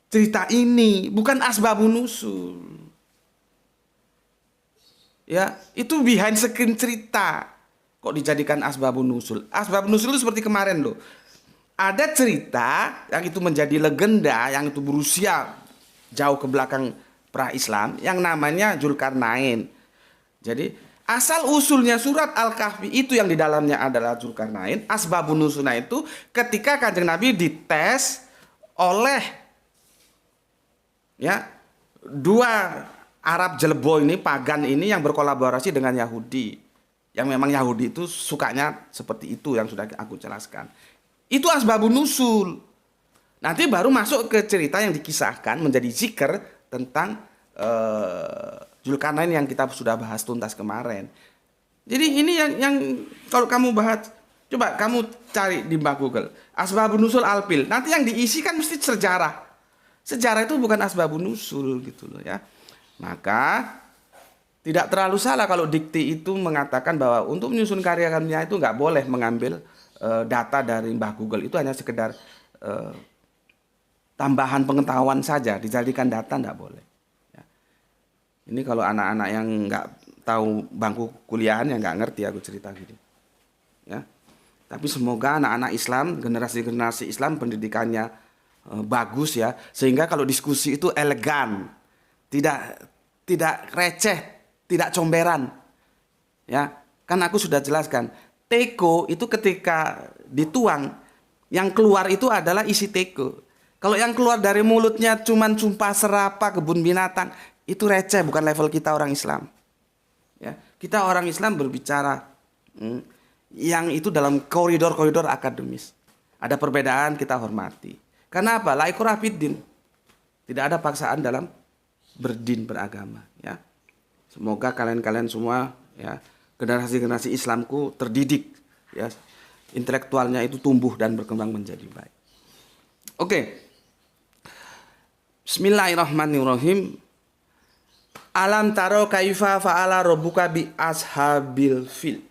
cerita ini, bukan asbabun nusul. Ya, itu behind screen cerita. Kok dijadikan asbabun nusul? Asbabun nusul itu seperti kemarin loh. Ada cerita yang itu menjadi legenda, yang itu berusia jauh ke belakang pra-Islam, yang namanya Dzulkarnain. Jadi asal usulnya surat Al-Kahfi itu yang di dalamnya adalah Dzulkarnain. Asbabun nusulnya itu ketika Kanjeng Nabi dites oleh ya dua Arab jelebo ini, pagan ini yang berkolaborasi dengan Yahudi. Yang memang Yahudi itu sukanya seperti itu yang sudah aku jelaskan. Itu asbabun nusul. Nanti baru masuk ke cerita yang dikisahkan menjadi zikr tentang Dzulkarnain yang kita sudah bahas tuntas kemarin. Jadi ini yang kalau kamu bahas, coba kamu cari di Mbah Google asbabun nusul al-fil. Nanti yang diisi kan mesti sejarah. Sejarah itu bukan asbabun nusul gitu loh ya. Maka tidak terlalu salah kalau dikti itu mengatakan bahwa untuk menyusun karya-karyanya itu nggak boleh mengambil data dari Mbah Google. Itu hanya sekedar tambahan pengetahuan saja, dijadikan data nggak boleh. Ya. Ini kalau anak-anak yang nggak tahu bangku kuliahan yang nggak ngerti aku cerita gitu. Ya. Tapi semoga anak-anak Islam, generasi-generasi Islam pendidikannya bagus ya, sehingga kalau diskusi itu elegan, tidak receh, tidak comberan. Ya, kan aku sudah jelaskan. Teko itu ketika dituang, yang keluar itu adalah isi teko. Kalau yang keluar dari mulutnya cuman sumpah serapa kebun binatang, itu receh, bukan level kita orang Islam. Ya, kita orang Islam berbicara yang itu dalam koridor-koridor akademis. Ada perbedaan kita hormati. Karena apa? La ikrah fiddin. Tidak ada paksaan dalam berdin, beragama. Ya, semoga kalian-kalian semua ya generasi-generasi Islamku terdidik, ya intelektualnya itu tumbuh dan berkembang menjadi baik. Oke. Bismillahirrahmanirrahim. Alam taro kaifa fa'ala rabbuka bi ashabil fil.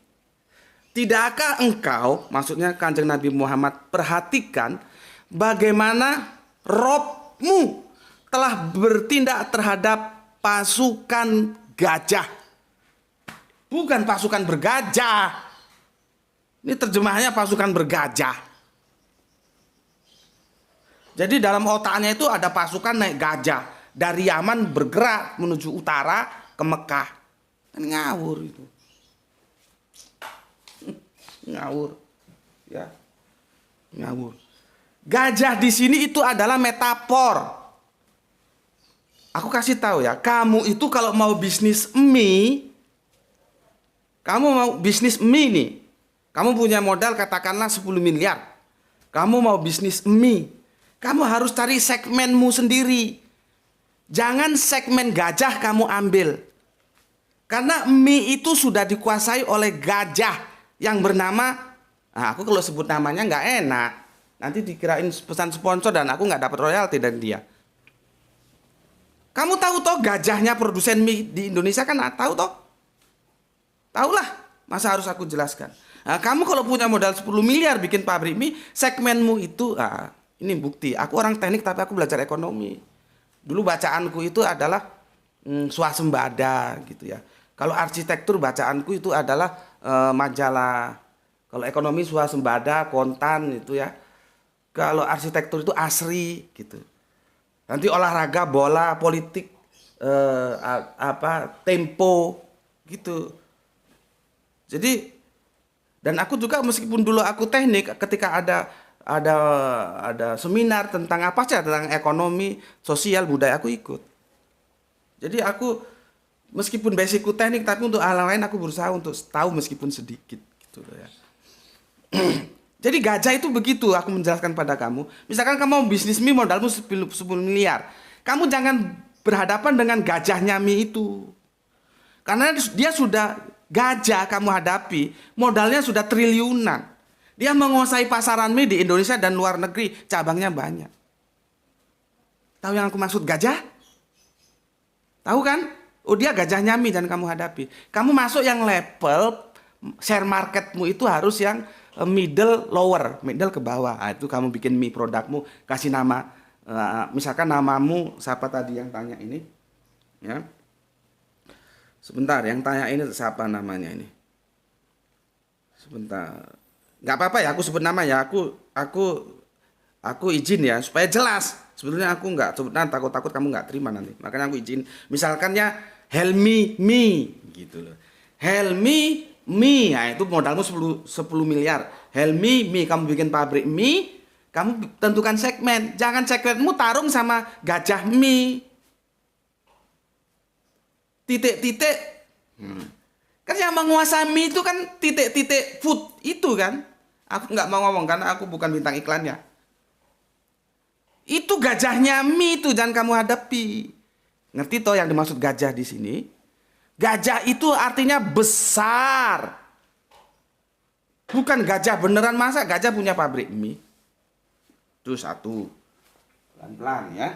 Tidakkah engkau, maksudnya Kanjeng Nabi Muhammad, perhatikan bagaimana Robmu telah bertindak terhadap pasukan gajah. Bukan pasukan bergajah. Ini terjemahannya pasukan bergajah. Jadi dalam otaknya itu ada pasukan naik gajah. Dari Yaman bergerak menuju utara ke Mekah. Kan ngawur itu. Ngawur. Ya. Ngawur. Gajah di sini itu adalah metafor. Aku kasih tahu ya, kamu itu kalau mau bisnis mie, kamu mau bisnis mie nih, kamu punya modal katakanlah 10 miliar. Kamu mau bisnis mie, kamu harus cari segmenmu sendiri. Jangan segmen gajah kamu ambil. Karena mie itu sudah dikuasai oleh gajah yang bernama, aku kalau sebut namanya nggak enak. Nanti dikirain pesan sponsor dan aku nggak dapat royalti dari dia. Kamu tahu toh gajahnya produsen mie di Indonesia kan tahu toh? Tahulah, masa harus aku jelaskan. Nah, kamu kalau punya modal 10 miliar bikin pabrik mie, segmenmu itu, ini bukti. Aku orang teknik tapi aku belajar ekonomi. Dulu bacaanku itu adalah swasembada gitu ya. Kalau arsitektur bacaanku itu adalah majalah. Kalau ekonomi swasembada, kontan itu ya. Kalau arsitektur itu asri gitu. Nanti olahraga, bola, politik, tempo gitu. Jadi dan aku juga meskipun dulu aku teknik, ketika ada seminar tentang apa saja, tentang ekonomi, sosial, budaya, aku ikut. Jadi aku Meskipun basicku teknik, tapi untuk hal lain aku berusaha untuk tahu meskipun sedikit gitu loh ya. Jadi gajah itu begitu, aku menjelaskan pada kamu. Misalkan kamu mau bisnis mie modalmu 10 miliar. Kamu jangan berhadapan dengan gajahnya mie itu. Karena dia sudah gajah kamu hadapi, modalnya sudah triliunan. Dia menguasai pasaran mie di Indonesia dan luar negeri, cabangnya banyak. Tahu yang aku maksud gajah? Tahu kan? Oh dia gajahnya mie dan kamu hadapi. Kamu masuk yang level share marketmu itu harus yang middle lower, middle ke bawah. Nah, itu kamu bikin mie produkmu, kasih nama, misalkan namamu siapa tadi yang tanya ini, ya. Sebentar, yang tanya ini siapa namanya ini? Sebentar, nggak apa-apa ya, aku sebut nama ya. Aku izin ya supaya jelas. Sebetulnya aku nggak sebenarnya takut kamu nggak terima nanti. Makanya aku izin. Misalkannya Helmi Mi gitu loh. Helmi Mi, nah itu modalmu 10 miliar. Helmi Mi, kamu bikin pabrik mie, kamu tentukan segmen. Jangan segmenmu tarung sama gajah mie. Titik-titik. Kan yang menguasai mie itu kan titik-titik food itu kan. Aku nggak mau ngomong karena aku bukan bintang iklannya. Itu gajahnya mie itu dan kamu hadapi. Ngerti toh yang dimaksud gajah di sini? Gajah itu artinya besar. Bukan gajah beneran, masa gajah punya pabrik mie. Itu satu. Pelan-pelan ya.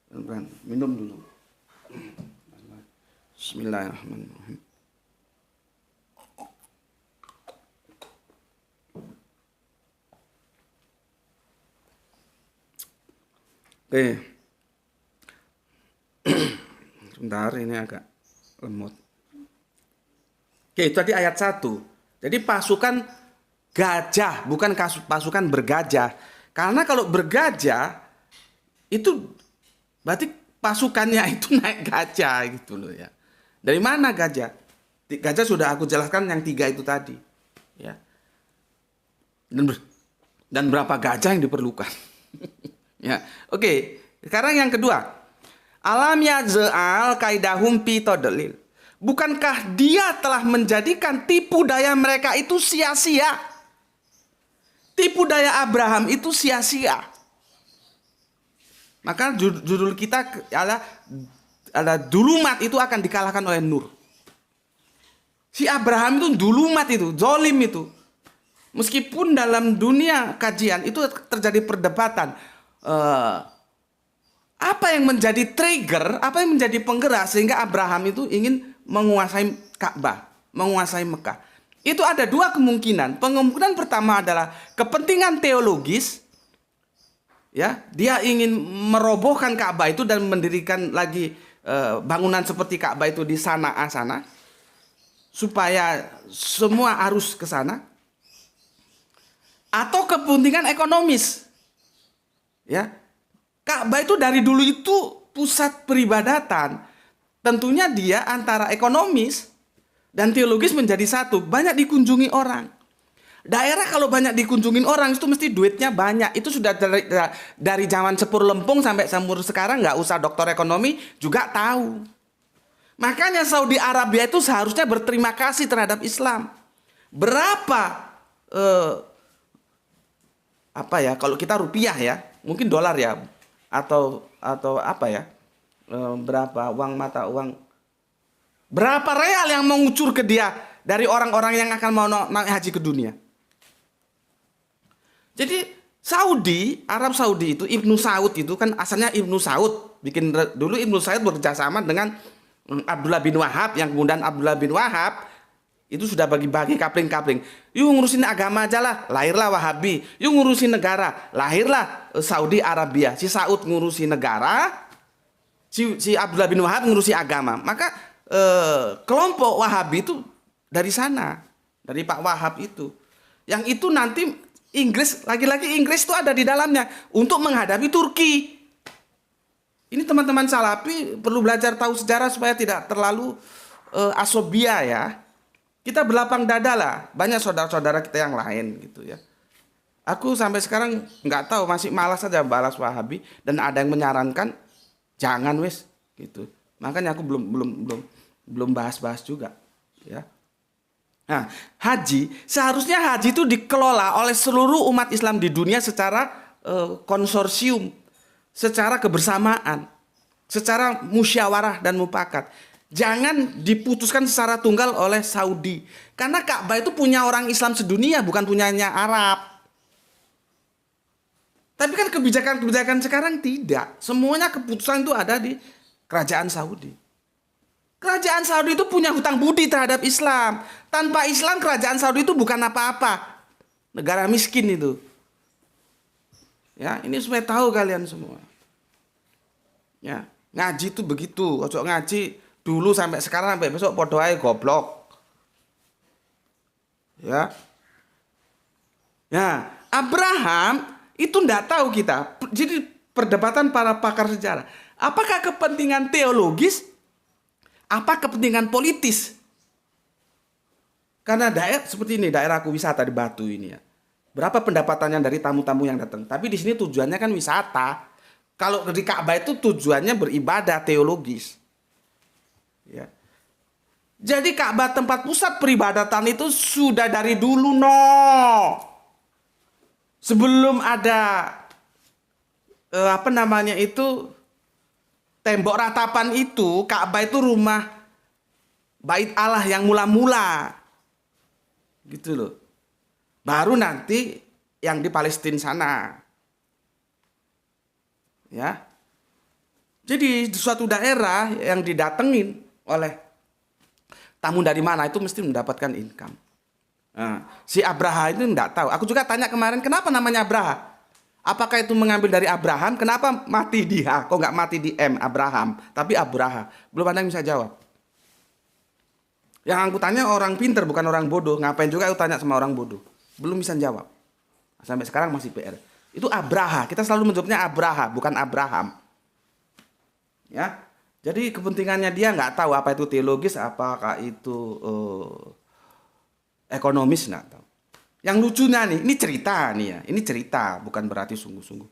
Pelan-pelan. Minum dulu. Bismillahirrahmanirrahim. Oke. Sebentar, ini agak lemot. Oke, itu tadi ayat 1. Jadi pasukan gajah, bukan pasukan bergajah. Karena kalau bergajah, itu berarti pasukannya itu naik gajah gitu loh ya. Dari mana gajah? Gajah sudah aku jelaskan yang 3 itu tadi. Ya. Dan berapa gajah yang diperlukan? Ya, oke. Sekarang yang kedua. Alam yaj'al kaidahum fi tadlil. Bukankah dia telah menjadikan tipu daya mereka itu sia-sia? Tipu daya Abraham itu sia-sia. Maka judul kita adalah dulumat itu akan dikalahkan oleh nur. Si Abraham itu dulumat itu, zolim itu. Meskipun dalam dunia kajian itu terjadi perdebatan. Apa yang menjadi trigger, apa yang menjadi penggerak sehingga Abraham itu ingin menguasai Ka'bah, menguasai Mekah. Itu ada 2 kemungkinan. Kemungkinan pertama adalah kepentingan teologis. Ya, dia ingin merobohkan Ka'bah itu dan mendirikan lagi bangunan seperti Ka'bah itu di sana supaya semua arus ke sana. Atau kepentingan ekonomis. Ya. Ka'bah itu dari dulu itu pusat peribadatan. Tentunya dia antara ekonomis dan teologis menjadi satu. Banyak dikunjungi orang. Daerah kalau banyak dikunjungin orang itu mesti duitnya banyak. Itu sudah dari zaman Sepur Lempung sampai sekarang, nggak usah dokter ekonomi juga tahu. Makanya Saudi Arabia itu seharusnya berterima kasih terhadap Islam. Berapa kalau kita rupiah ya, mungkin dolar ya, atau apa ya, berapa mata uang, berapa real yang mengucur ke dia dari orang-orang yang akan mau naik haji ke dunia. Jadi Arab Saudi itu, Ibnu Saud itu kan asalnya Ibnu Saud. Dulu Ibnu Saud bekerjasama dengan Abdullah bin Wahab, yang kemudian Abdullah bin Wahab itu sudah bagi-bagi kapling-kapling. Yuk ngurusin agama aja lah, lahirlah Wahabi. Yuk ngurusin negara, lahirlah Saudi Arabia. Si Saud ngurusi negara, si Abdullah bin Wahab ngurusi agama. Maka kelompok Wahabi itu dari sana, dari Pak Wahab itu. Yang itu nanti Inggris, lagi-lagi Inggris itu ada di dalamnya untuk menghadapi Turki. Ini teman-teman Salafi perlu belajar tahu sejarah supaya tidak terlalu asobia ya. Kita berlapang dada lah, banyak saudara-saudara kita yang lain gitu ya. Aku sampai sekarang nggak tahu, masih malas saja balas Wahabi, dan ada yang menyarankan jangan wis gitu. Makanya aku belum bahas-bahas juga, ya. Nah, seharusnya haji itu dikelola oleh seluruh umat Islam di dunia secara konsorsium, secara kebersamaan, secara musyawarah dan mufakat. Jangan diputuskan secara tunggal oleh Saudi. Karena Ka'bah itu punya orang Islam sedunia, bukan punyanya Arab. Tapi kan kebijakan-kebijakan sekarang tidak. Semuanya keputusan itu ada di kerajaan Saudi. Kerajaan Saudi itu punya hutang budi terhadap Islam. Tanpa Islam, kerajaan Saudi itu bukan apa-apa. Negara miskin itu. Ya, ini supaya tahu kalian semua. Ya, ngaji itu begitu. Ojo ngaji dulu sampai sekarang sampai besok podo ae goblok. Ya. Ya, Abraham itu ndak tahu kita. Jadi perdebatan para pakar sejarah. Apakah kepentingan teologis? Apa kepentingan politis? Karena daerah seperti ini, daerahku wisata di Batu ini ya. Berapa pendapatannya dari tamu-tamu yang datang? Tapi di sini tujuannya kan wisata. Kalau di Ka'bah itu tujuannya beribadah teologis. Ya. Jadi Ka'bah tempat pusat peribadatan itu sudah dari dulu Sebelum ada tembok ratapan itu, Ka'bah itu rumah Bait Allah yang mula-mula. Gitu loh. Baru nanti yang di Palestina sana. Ya. Jadi di suatu daerah yang didatengin oleh tamu dari mana itu mesti mendapatkan income. Nah, si Abraha itu enggak tahu. Aku juga tanya kemarin, kenapa namanya Abraha? Apakah itu mengambil dari Abraham? Kenapa mati di H? Kok nggak mati di M, Abraham? Tapi Abraha. Belum ada yang bisa jawab. Yang aku tanya orang pinter, bukan orang bodoh. Ngapain juga aku tanya sama orang bodoh? Belum bisa jawab. Sampai sekarang masih PR. Itu Abraha. Kita selalu menyebutnya Abraha, bukan Abraham. Ya. Jadi kepentingannya dia nggak tahu apa itu teologis, apakah itu ekonomis, nggak tahu. Yang lucunya nih, ini cerita, bukan berarti sungguh-sungguh.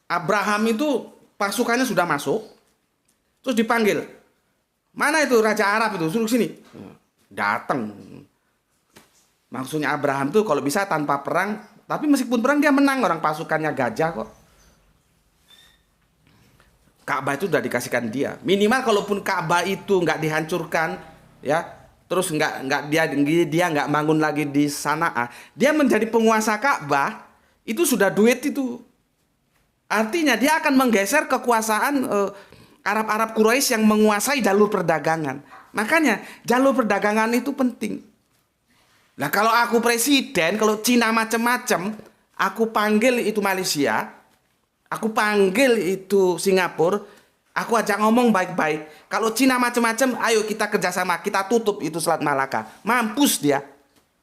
Abraham itu pasukannya sudah masuk, terus dipanggil. Mana itu Raja Arab itu, suruh sini. Datang. Maksudnya Abraham tuh kalau bisa tanpa perang, tapi meskipun perang dia menang, orang pasukannya gajah kok. Ka'bah itu sudah dikasihkan dia. Minimal kalaupun Ka'bah itu nggak dihancurkan, ya. Terus dia nggak bangun lagi di Sanaa, dia menjadi penguasa Ka'bah, itu sudah duit itu. Artinya dia akan menggeser kekuasaan Arab-Arab Quraisy yang menguasai jalur perdagangan. Makanya jalur perdagangan itu penting. Nah kalau aku presiden, kalau Cina macam-macam, aku panggil itu Malaysia, aku panggil itu Singapura, aku ajak ngomong baik-baik. Kalau Cina macam-macam, ayo kita kerjasama, kita tutup itu Selat Malaka. Mampus dia.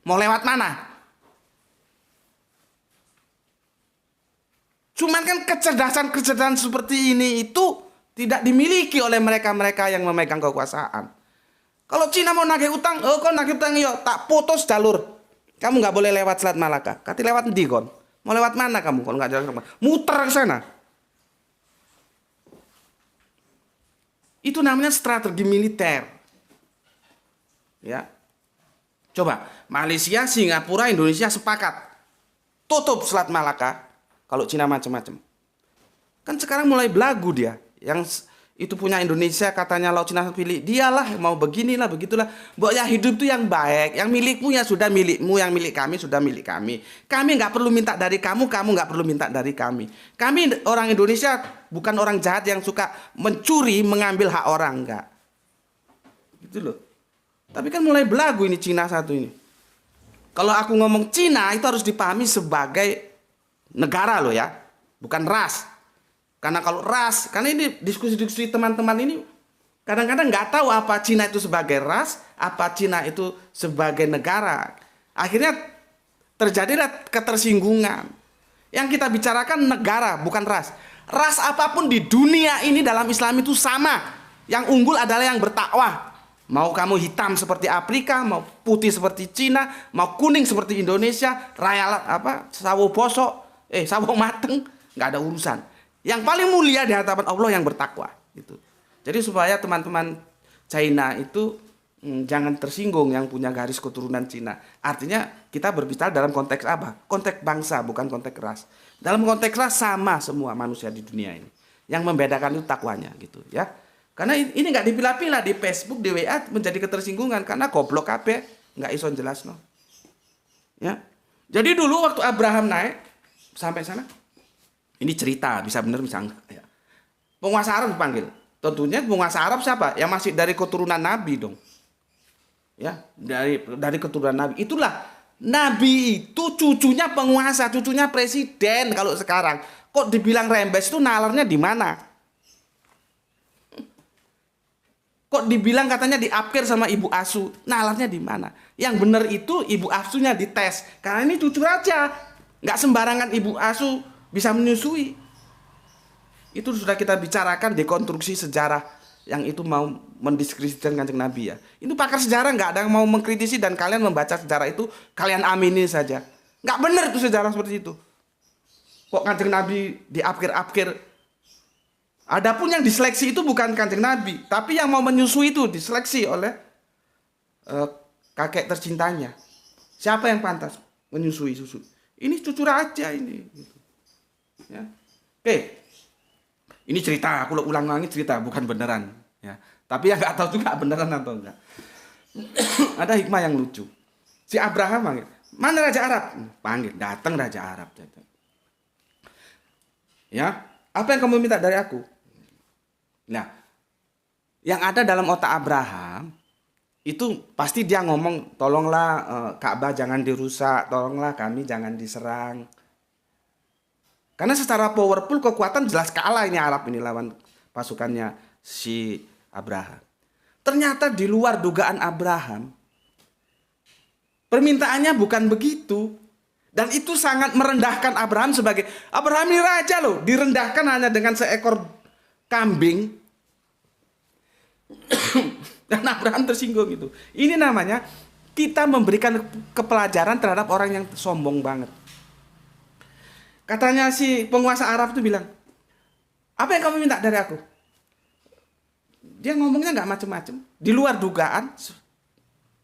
Mau lewat mana? Cuman kan kecerdasan seperti ini itu tidak dimiliki oleh mereka-mereka yang memegang kekuasaan. Kalau Cina mau nagih utang, kau nagih utang yuk, tak putus jalur. Kamu nggak boleh lewat Selat Malaka. Kati lewat ndi kon? Mau lewat mana kamu? Kalau nggak jalan, muter ke sana. Itu namanya strategi militer. Ya. Coba, Malaysia, Singapura, Indonesia sepakat tutup Selat Malaka kalau Cina macam-macam. Kan sekarang mulai belagu dia. Yang itu punya Indonesia katanya laut Cina pilih. Dialah mau beginilah, begitulah. Pokoknya hidup itu yang baik. Yang milikmu ya sudah milikmu, yang milik kami sudah milik kami. Kami nggak perlu minta dari kamu, kamu nggak perlu minta dari kami. Kami orang Indonesia bukan orang jahat yang suka mencuri, mengambil hak orang, enggak. Gitu loh. Tapi kan mulai belagu ini Cina satu ini. Kalau aku ngomong Cina itu harus dipahami sebagai negara loh ya, bukan ras. Karena kalau ras, karena ini diskusi-diskusi teman-teman ini kadang-kadang nggak tahu apa Cina itu sebagai ras, apa Cina itu sebagai negara. Akhirnya terjadilah ketersinggungan. Yang kita bicarakan negara, bukan ras. Ras apapun di dunia ini dalam Islam itu sama. Yang unggul adalah yang bertakwa. Mau kamu hitam seperti Afrika, mau putih seperti Cina, mau kuning seperti Indonesia, sawo bosok, sawo mateng, nggak ada urusan. Yang paling mulia di hadapan Allah yang bertakwa. Gitu. Jadi supaya teman-teman China itu jangan tersinggung yang punya garis keturunan Cina. Artinya kita berbicara dalam konteks apa? Konteks bangsa, bukan konteks ras. Dalam konteks ras sama semua manusia di dunia ini. Yang membedakan itu takwanya gitu ya. Karena ini nggak dipilah-pilah di Facebook, di WA menjadi ketersinggungan karena goblok kabeh, nggak iso jelas no. Ya. Jadi dulu waktu Abraham naik sampai sana, ini cerita bisa benar bisa enggak ya. Penguasa Arab dipanggil. Tentunya penguasa Arab siapa? Yang masih dari keturunan Nabi dong. Ya, dari keturunan Nabi. Itulah Nabi itu cucunya penguasa, cucunya presiden. Kalau sekarang kok dibilang rembes itu nalarnya di mana? Kok dibilang katanya diapkir sama ibu asuh, nalarnya di mana? Yang benar itu ibu asuhnya dites. Karena ini cucu raja, nggak sembarangan ibu asuh bisa menyusui. Itu sudah kita bicarakan dekonstruksi sejarah yang itu mau mendiskreditkan Kanjeng Nabi ya. Itu pakar sejarah nggak ada yang mau mengkritisi dan kalian membaca sejarah itu kalian amini saja. Nggak benar itu sejarah seperti itu. Kok Kanjeng Nabi diapkir-apkir? Adapun yang diseleksi itu bukan Kanjeng Nabi, tapi yang mau menyusui itu diseleksi oleh kakek tercintanya. Siapa yang pantas menyusui susu? Ini cucu raja ini. Gitu. Ya. Oke. Ini cerita, aku ulang-ulangi cerita, bukan beneran. Ya. Tapi yang nggak tahu juga beneran atau enggak. Ada hikmah yang lucu. Si Abraham panggil, mana Raja Arab? Panggil, datang Raja Arab. Ya, apa yang kamu minta dari aku? Nah, yang ada dalam otak Abraham itu pasti dia ngomong, tolonglah Ka'bah jangan dirusak, tolonglah kami jangan diserang. Karena secara powerful kekuatan jelas kalah ini Arab ini lawan pasukannya si Abraham. Ternyata di luar dugaan Abraham, permintaannya bukan begitu. Dan itu sangat merendahkan Abraham sebagai, Abraham ini raja loh, direndahkan hanya dengan seekor kambing. Dan Abraham tersinggung itu. Ini namanya kita memberikan kepelajaran terhadap orang yang sombong banget. Katanya si penguasa Arab itu bilang, apa yang kamu minta dari aku? Dia ngomongnya nggak macem-macem, di luar dugaan.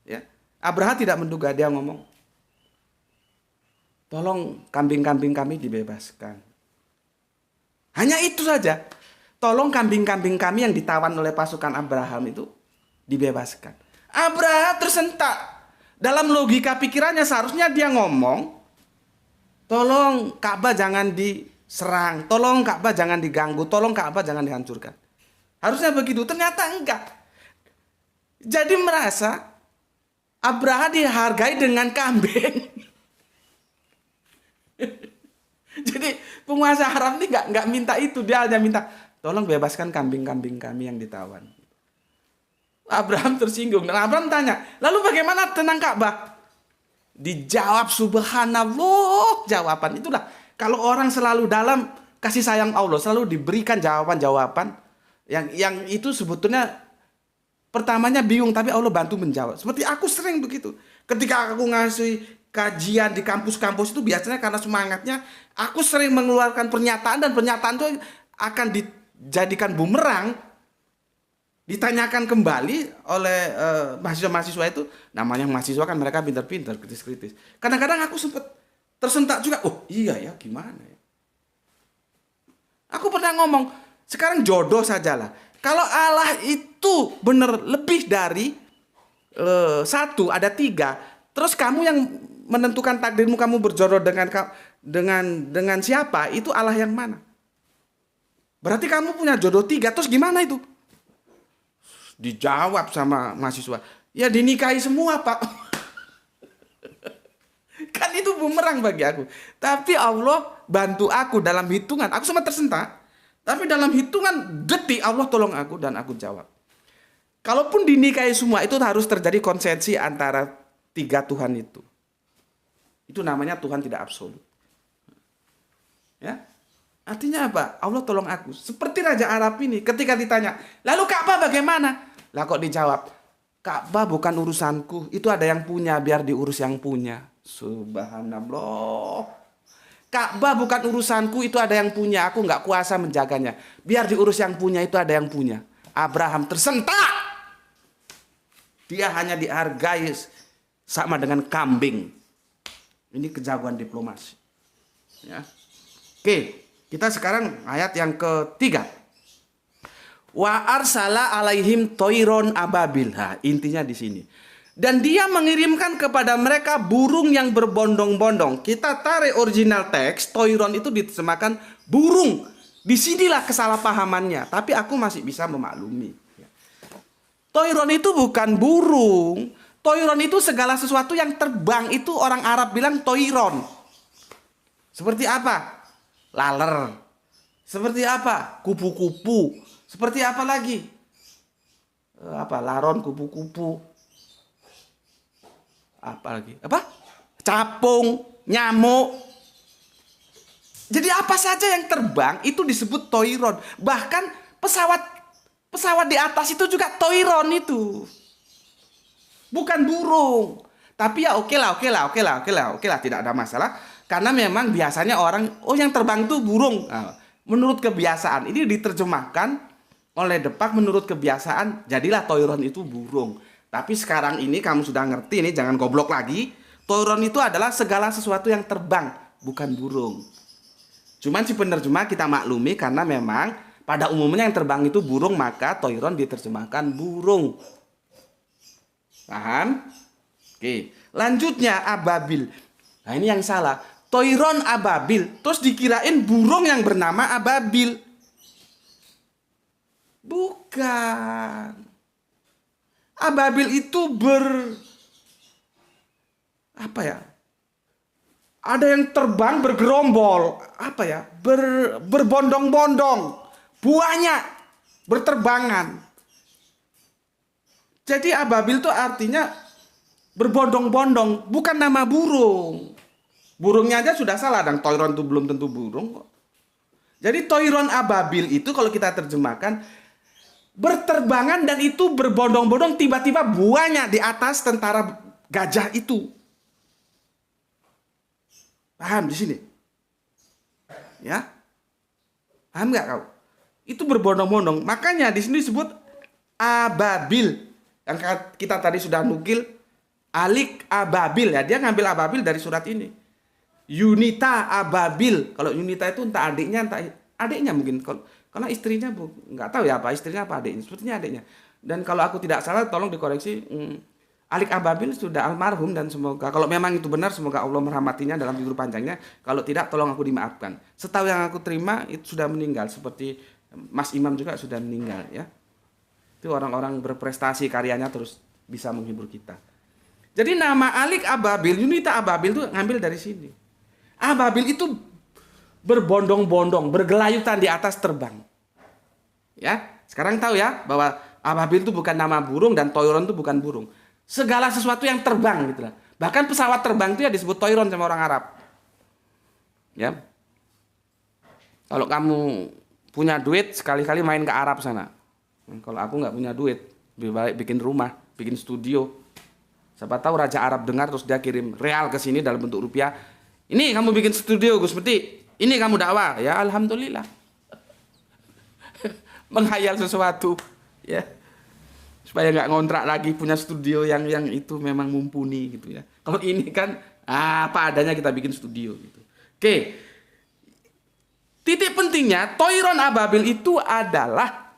Ya, Abraham tidak menduga, dia ngomong, tolong kambing-kambing kami dibebaskan. Hanya itu saja. Tolong kambing-kambing kami yang ditawan oleh pasukan Abraham itu dibebaskan. Abraham tersentak. Dalam logika pikirannya seharusnya dia ngomong, tolong Ka'bah jangan diserang, tolong Ka'bah jangan diganggu, tolong Ka'bah jangan dihancurkan. Harusnya begitu, ternyata enggak. Jadi merasa Abraham dihargai dengan kambing. Jadi penguasa Arab ini enggak minta itu, dia hanya minta, tolong bebaskan kambing-kambing kami yang ditawan. Abraham tersinggung dan Abraham tanya, lalu bagaimana tentang Ka'bah? Dijawab subhanallah, jawaban itulah. Kalau orang selalu dalam kasih sayang Allah, selalu diberikan jawaban-jawaban yang itu sebetulnya pertamanya bingung, tapi Allah bantu menjawab. Seperti aku sering begitu. Ketika aku ngasih kajian di kampus-kampus itu biasanya karena semangatnya, aku sering mengeluarkan pernyataan dan pernyataan itu akan dijadikan bumerang. Ditanyakan kembali oleh mahasiswa-mahasiswa itu, namanya mahasiswa kan mereka pintar-pintar, kritis-kritis. Kadang-kadang aku sempat tersentak juga, oh iya ya gimana ya. Aku pernah ngomong, sekarang jodoh sajalah. Kalau Allah itu benar lebih dari satu, ada tiga, terus kamu yang menentukan takdirmu, kamu berjodoh dengan siapa, itu Allah yang mana? Berarti kamu punya jodoh tiga, terus gimana itu? Dijawab sama mahasiswa, ya dinikahi semua Pak. Kan itu bumerang bagi aku. Tapi Allah bantu aku dalam hitungan, aku sempat tersentak. Tapi dalam hitungan detik Allah tolong aku dan aku jawab. Kalaupun dinikahi semua itu harus terjadi konsensi antara tiga Tuhan itu. Itu namanya Tuhan tidak absolut. Ya. Artinya apa? Allah tolong aku. Seperti Raja Arab ini ketika ditanya, lalu Ka'bah bagaimana? Lah kok dijawab, Ka'bah bukan urusanku, itu ada yang punya, biar diurus yang punya. Subhanallah. Ka'bah bukan urusanku, itu ada yang punya, aku nggak kuasa menjaganya. Biar diurus yang punya, itu ada yang punya. Abraham tersentak. Dia hanya dihargai sama dengan kambing. Ini kejagoan diplomasi. Ya. Oke, kita sekarang ayat yang ketiga. Wa arsala alaihim toiron ababil. Intinya di sini. Dan dia mengirimkan kepada mereka burung yang berbondong-bondong. Kita tarik original teks, toiron itu diterjemahkan burung. Disinilah kesalahpahamannya. Tapi aku masih bisa memaklumi. Toiron itu bukan burung. Toiron itu segala sesuatu yang terbang. Itu orang Arab bilang toiron. Seperti apa? Laler. Seperti apa? Kupu-kupu. Seperti apa lagi? Laron, kupu-kupu. Apa lagi? Capung, nyamuk. Jadi apa saja yang terbang itu disebut toiron. Bahkan pesawat di atas itu juga toiron itu. Bukan burung. Tapi ya oke lah, tidak ada masalah. Karena memang biasanya orang, yang terbang itu burung. Nah, menurut kebiasaan, ini diterjemahkan oleh Depak menurut kebiasaan, jadilah toiron itu burung. Tapi sekarang ini kamu sudah ngerti nih, jangan goblok lagi. Toiron itu adalah segala sesuatu yang terbang, bukan burung. Cuman si penerjemah kita maklumi karena memang pada umumnya yang terbang itu burung, maka toiron diterjemahkan burung. Paham? Oke, lanjutnya ababil. Nah ini yang salah. Toiron ababil, terus dikirain burung yang bernama ababil. Bukan. Ababil itu ada yang terbang bergerombol, berbondong-bondong, banyak, berterbangan. Jadi ababil itu artinya berbondong-bondong, bukan nama burung. Burungnya aja sudah salah, dan toiron itu belum tentu burung kok. Jadi toiron ababil itu kalau kita terjemahkan berterbangan dan itu berbondong-bondong, tiba-tiba banyak di atas tentara gajah itu. Paham di sini? Ya? Paham nggak kau? Itu berbondong-bondong. Makanya di sini disebut ababil. Yang kita tadi sudah nukil alik ababil ya. Dia ngambil ababil dari surat ini. Yunita ababil. Kalau Yunita itu entah adiknya, entah adiknya mungkin. Karena istrinya nggak tahu ya apa istrinya apa adiknya. Sepertinya adiknya. Dan kalau aku tidak salah tolong dikoreksi. Alik ababil sudah almarhum dan semoga kalau memang itu benar semoga Allah merahmatinya dalam tidur panjangnya. Kalau tidak tolong aku dimaafkan. Setahu yang aku terima itu sudah meninggal seperti Mas Imam juga sudah meninggal ya. Itu orang-orang berprestasi karyanya terus bisa menghibur kita. Jadi nama alik ababil, Yunita ababil itu ngambil dari sini. Ababil itu berbondong-bondong, bergelayutan di atas terbang. Ya, sekarang tahu ya bahwa ababil itu bukan nama burung dan toiron itu bukan burung. Segala sesuatu yang terbang gitu lah. Bahkan pesawat terbang itu ya disebut toiron sama orang Arab. Ya. Kalau kamu punya duit sekali-kali main ke Arab sana. Kalau aku nggak punya duit, lebih baik bikin rumah, bikin studio. Siapa tahu Raja Arab dengar terus dia kirim real ke sini dalam bentuk rupiah. Ini kamu bikin studio Gus Meti. Ini kamu dakwah. Ya alhamdulillah. Menghayal sesuatu, ya. Supaya nggak ngontrak lagi punya studio yang itu memang mumpuni gitu ya. Kalau ini kan apa adanya kita bikin studio gitu. Oke. Titik pentingnya toiron ababil itu adalah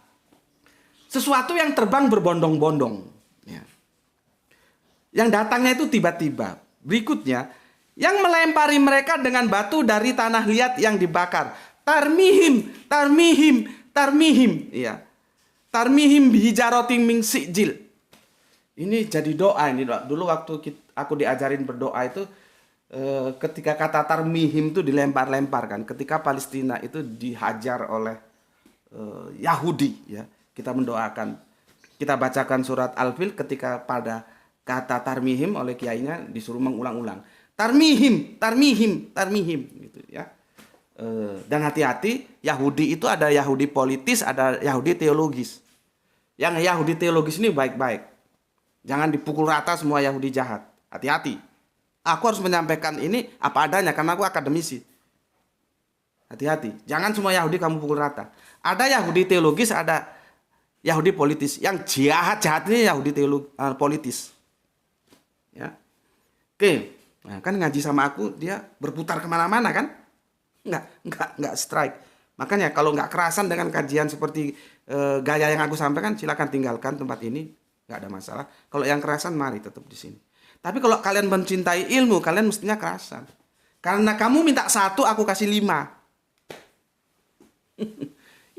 sesuatu yang terbang berbondong-bondong ya. Yang datangnya itu tiba-tiba. Berikutnya yang melempari mereka dengan batu dari tanah liat yang dibakar. Tarmihim ya. Tarmihim bihijarotin min sijil. Ini jadi doa ini. Dulu waktu aku diajarin berdoa itu ketika kata tarmihim itu dilempar-lempar kan. Ketika Palestina itu dihajar oleh Yahudi ya. Kita mendoakan. Kita bacakan surat Al-Fil ketika pada kata tarmihim oleh kiainya disuruh mengulang-ulang. Tarmihim gitu ya. Dan hati-hati, Yahudi itu ada Yahudi politis, ada Yahudi teologis. Yang Yahudi teologis ini baik-baik. Jangan dipukul rata semua Yahudi jahat. Hati-hati. Aku harus menyampaikan ini apa adanya karena aku akademisi. Hati-hati. Jangan semua Yahudi kamu pukul rata. Ada Yahudi teologis, ada Yahudi politis. Yang jahat-jahat ini Yahudi politis. Ya. Oke. Nah, kan ngaji sama aku dia berputar kemana-mana kan? Enggak strike. Makanya kalau nggak kerasan dengan kajian seperti gaya yang aku sampaikan, silakan tinggalkan tempat ini, nggak ada masalah. Kalau yang kerasan, mari tetap di sini. Tapi kalau kalian mencintai ilmu, kalian mestinya kerasan. Karena kamu minta 1, aku kasih 5.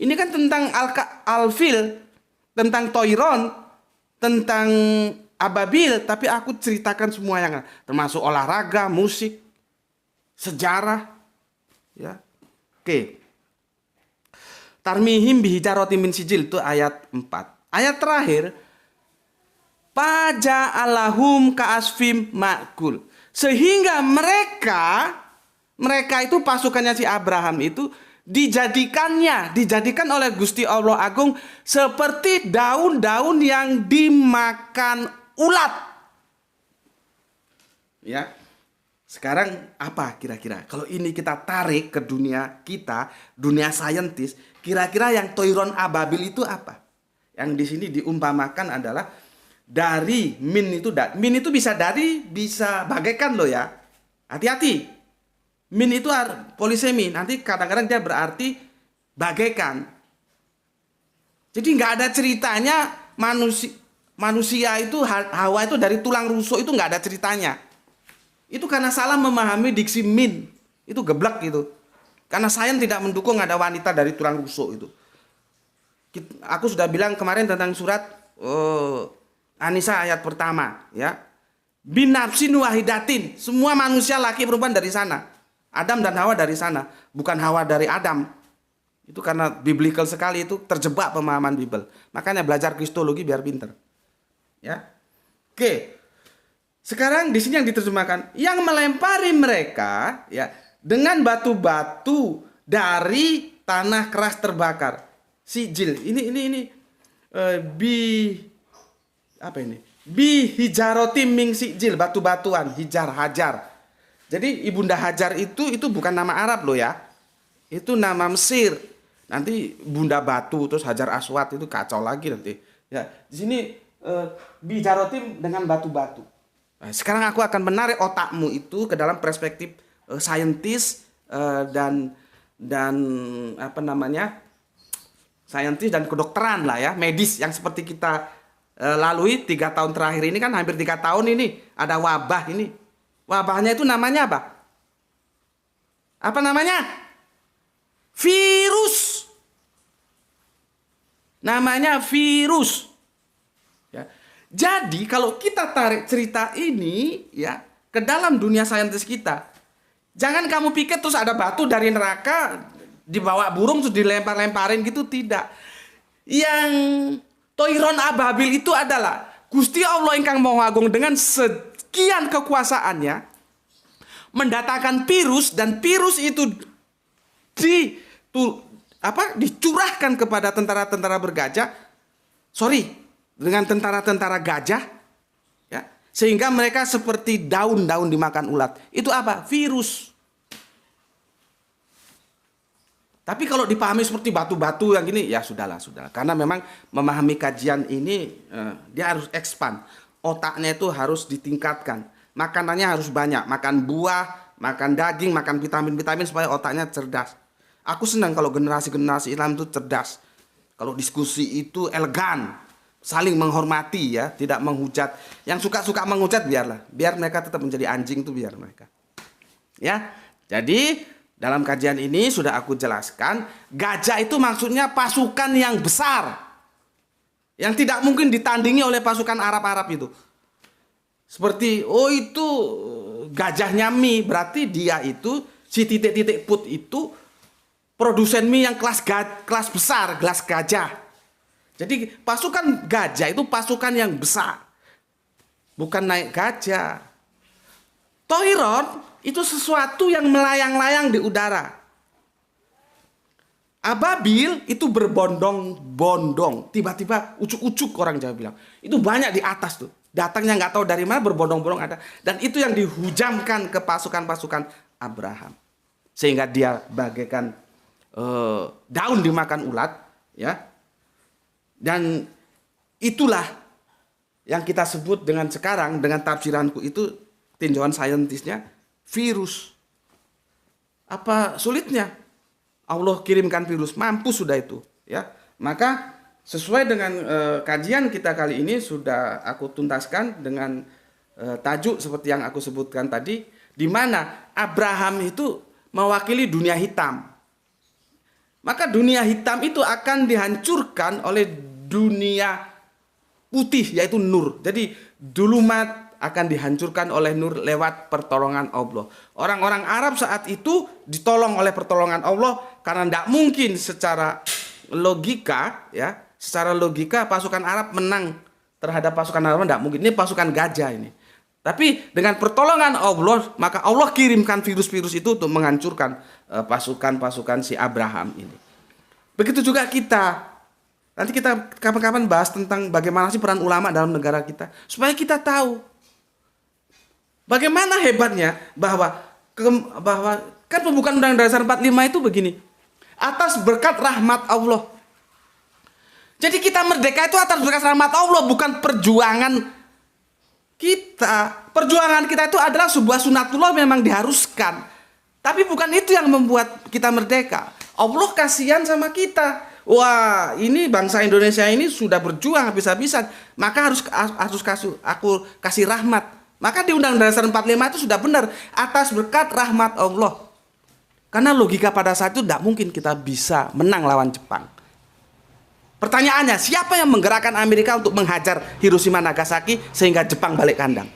Ini kan tentang Al-Fil, tentang Toiron, tentang Ababil, tapi aku ceritakan semua yang termasuk olahraga, musik, sejarah, ya. Oke. Tarmihim bihijaroti min sijil itu ayat 4. Ayat terakhir, Paja'alahum ka'asfim ma'kul. Sehingga mereka itu pasukannya si Abraham itu dijadikan oleh Gusti Allah Agung seperti daun-daun yang dimakan ulat. Ya. Sekarang apa kira-kira? Kalau ini kita tarik ke dunia kita, dunia saintis, kira-kira yang Toiron Ababil itu apa? Yang di sini diumpamakan adalah dari min itu bisa bagaikan loh ya. Hati-hati. Min itu polisemi. Nanti kadang-kadang dia berarti bagaikan. Jadi nggak ada ceritanya manusia itu Hawa itu dari tulang rusuk itu nggak ada ceritanya. Itu karena salah memahami diksi min. Itu geblek gitu. Karena sains tidak mendukung ada wanita dari tulang rusuk itu. Aku sudah bilang kemarin tentang surat An-Nisa ayat pertama, ya. Binafsin wahidatin, semua manusia laki perempuan dari sana. Adam dan Hawa dari sana, bukan Hawa dari Adam. Itu karena biblical sekali, itu terjebak pemahaman Bible. Makanya belajar kristologi biar pinter. Ya. Oke. Sekarang di sini yang diterjemahkan, yang melempari mereka ya dengan batu-batu dari tanah keras terbakar. Sijil. Ini apa ini? Bi hijaroti ming sijil, batu-batuan, hajar. Jadi Ibunda Hajar itu bukan nama Arab loh ya. Itu nama Mesir. Nanti Bunda Batu terus Hajar Aswad itu kacau lagi nanti. Ya, di sini bi hijaroti dengan batu-batu. Nah, sekarang aku akan menarik otakmu itu ke dalam perspektif saintis dan apa namanya? Saintis dan kedokteran lah ya, medis yang seperti kita lalui 3 tahun terakhir ini kan hampir 3 tahun ini ada wabah ini. Wabahnya itu namanya apa? Apa namanya? Virus. Namanya virus. Ya. Jadi kalau kita tarik cerita ini ya ke dalam dunia saintis kita, jangan kamu pikir terus ada batu dari neraka dibawa burung terus dilempar-lemparin gitu, tidak. Yang Toiron Ababil itu adalah Gusti Allah ingkang Maha Agung dengan sekian kekuasaannya mendatangkan virus, dan virus itu dicurahkan kepada tentara-tentara bergajah. Dengan tentara-tentara gajah ya, sehingga mereka seperti daun-daun dimakan ulat. Itu apa? Virus. Tapi kalau dipahami seperti batu-batu yang gini, ya sudahlah. Karena memang memahami kajian ini, dia harus expand. Otaknya itu harus ditingkatkan. Makanannya harus banyak. Makan buah, makan daging, makan vitamin-vitamin supaya otaknya cerdas. Aku senang kalau generasi-generasi Islam itu cerdas. Kalau diskusi itu elegan. Saling menghormati ya, tidak menghujat. Yang suka-suka menghujat biarlah. Biar mereka tetap menjadi anjing itu biar mereka. Ya, jadi dalam kajian ini sudah aku jelaskan, gajah itu maksudnya pasukan yang besar. Yang tidak mungkin ditandingi oleh pasukan Arab-Arab itu. Seperti, itu gajahnya mie. Berarti dia itu, si titik-titik put itu, produsen mie yang kelas besar, kelas gajah. Jadi pasukan gajah itu pasukan yang besar. Bukan naik gajah. Toiron itu sesuatu yang melayang-layang di udara. Ababil itu berbondong-bondong. Tiba-tiba ucuk-ucuk orang Jawa bilang. Itu banyak di atas tuh. Datangnya nggak tahu dari mana, berbondong-bondong ada. Dan itu yang dihujamkan ke pasukan-pasukan Abraham. Sehingga dia bagaikan daun dimakan ulat. Ya. Dan itulah yang kita sebut dengan sekarang, dengan tafsiranku itu, tinjauan saintisnya, virus. Apa sulitnya? Allah kirimkan virus, mampu sudah itu. Ya, maka sesuai dengan kajian kita kali ini sudah aku tuntaskan dengan tajuk seperti yang aku sebutkan tadi, di mana Abraham itu mewakili dunia hitam. Maka dunia hitam itu akan dihancurkan oleh dunia putih, yaitu nur. Jadi dulumat akan dihancurkan oleh nur lewat pertolongan Allah. Orang-orang Arab saat itu ditolong oleh pertolongan Allah karena tidak mungkin secara logika, ya, secara logika pasukan Arab menang terhadap pasukan Arab, tidak mungkin. Ini pasukan gajah ini. Tapi dengan pertolongan Allah, maka Allah kirimkan virus-virus itu untuk menghancurkan pasukan-pasukan si Abraham ini. Begitu juga kita. Nanti kita kapan-kapan bahas tentang bagaimana sih peran ulama dalam negara kita. Supaya kita tahu bagaimana hebatnya bahwa kan pembukaan Undang-Undang Dasar 45 itu begini. Atas berkat rahmat Allah. Jadi kita merdeka itu atas berkat rahmat Allah, bukan perjuangan kita. Perjuangan kita itu adalah sebuah sunatullah, memang diharuskan. Tapi bukan itu yang membuat kita merdeka. Allah kasihan sama kita. Wah, ini bangsa Indonesia ini sudah berjuang habis-habisan, maka harus aku kasih rahmat. Maka di Undang-Undang Dasar 45 itu sudah benar, atas berkat rahmat Allah. Karena logika pada saat itu tidak mungkin kita bisa menang lawan Jepang. Pertanyaannya, siapa yang menggerakkan Amerika untuk menghajar Hiroshima Nagasaki sehingga Jepang balik kandang?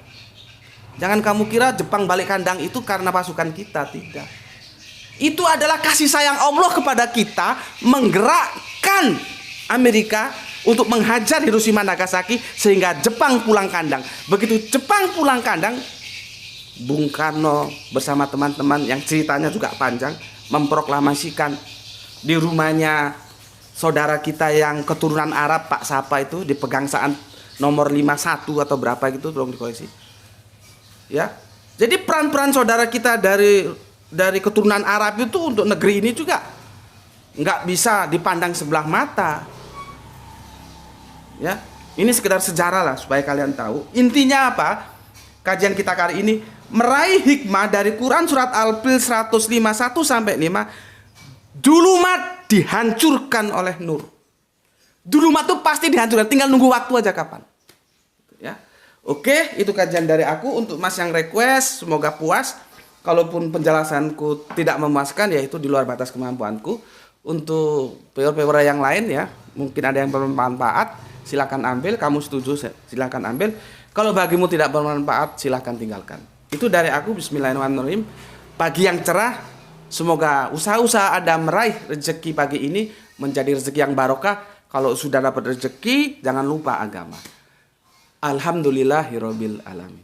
Jangan kamu kira Jepang balik kandang itu karena pasukan kita, tidak. Itu adalah kasih sayang Allah kepada kita, menggerakkan Amerika untuk menghajar Hiroshima Nagasaki sehingga Jepang pulang kandang. Begitu Jepang pulang kandang, Bung Karno bersama teman-teman yang ceritanya juga panjang memproklamasikan di rumahnya saudara kita yang keturunan Arab, Pak Sapa itu, di Pegangsaan nomor 51 atau berapa gitu, tolong dikoreksi. Ya. Jadi peran-peran saudara kita dari keturunan Arab itu untuk negeri ini juga nggak bisa dipandang sebelah mata. Ya. Ini sekedar sejarah lah supaya kalian tahu. Intinya apa? Kajian kita kali ini meraih hikmah dari Quran surat Al-Fil 151 sampai 5. Dulumat dihancurkan oleh nur. Dulumat itu pasti dihancurkan, tinggal nunggu waktu aja kapan. Ya. Oke, itu kajian dari aku. Untuk Mas yang request, semoga puas. Kalaupun penjelasanku tidak memuaskan, ya itu di luar batas kemampuanku. Untuk viewer-viewer yang lain ya, mungkin ada yang bermanfaat, silakan ambil. Kamu setuju, silakan ambil. Kalau bagimu tidak bermanfaat, silakan tinggalkan. Itu dari aku. Bismillahirrahmanirrahim. Pagi yang cerah. Semoga usaha-usaha Anda meraih rezeki pagi ini menjadi rezeki yang barokah. Kalau sudah dapat rezeki, jangan lupa agama. Alhamdulillahirabbil alamin.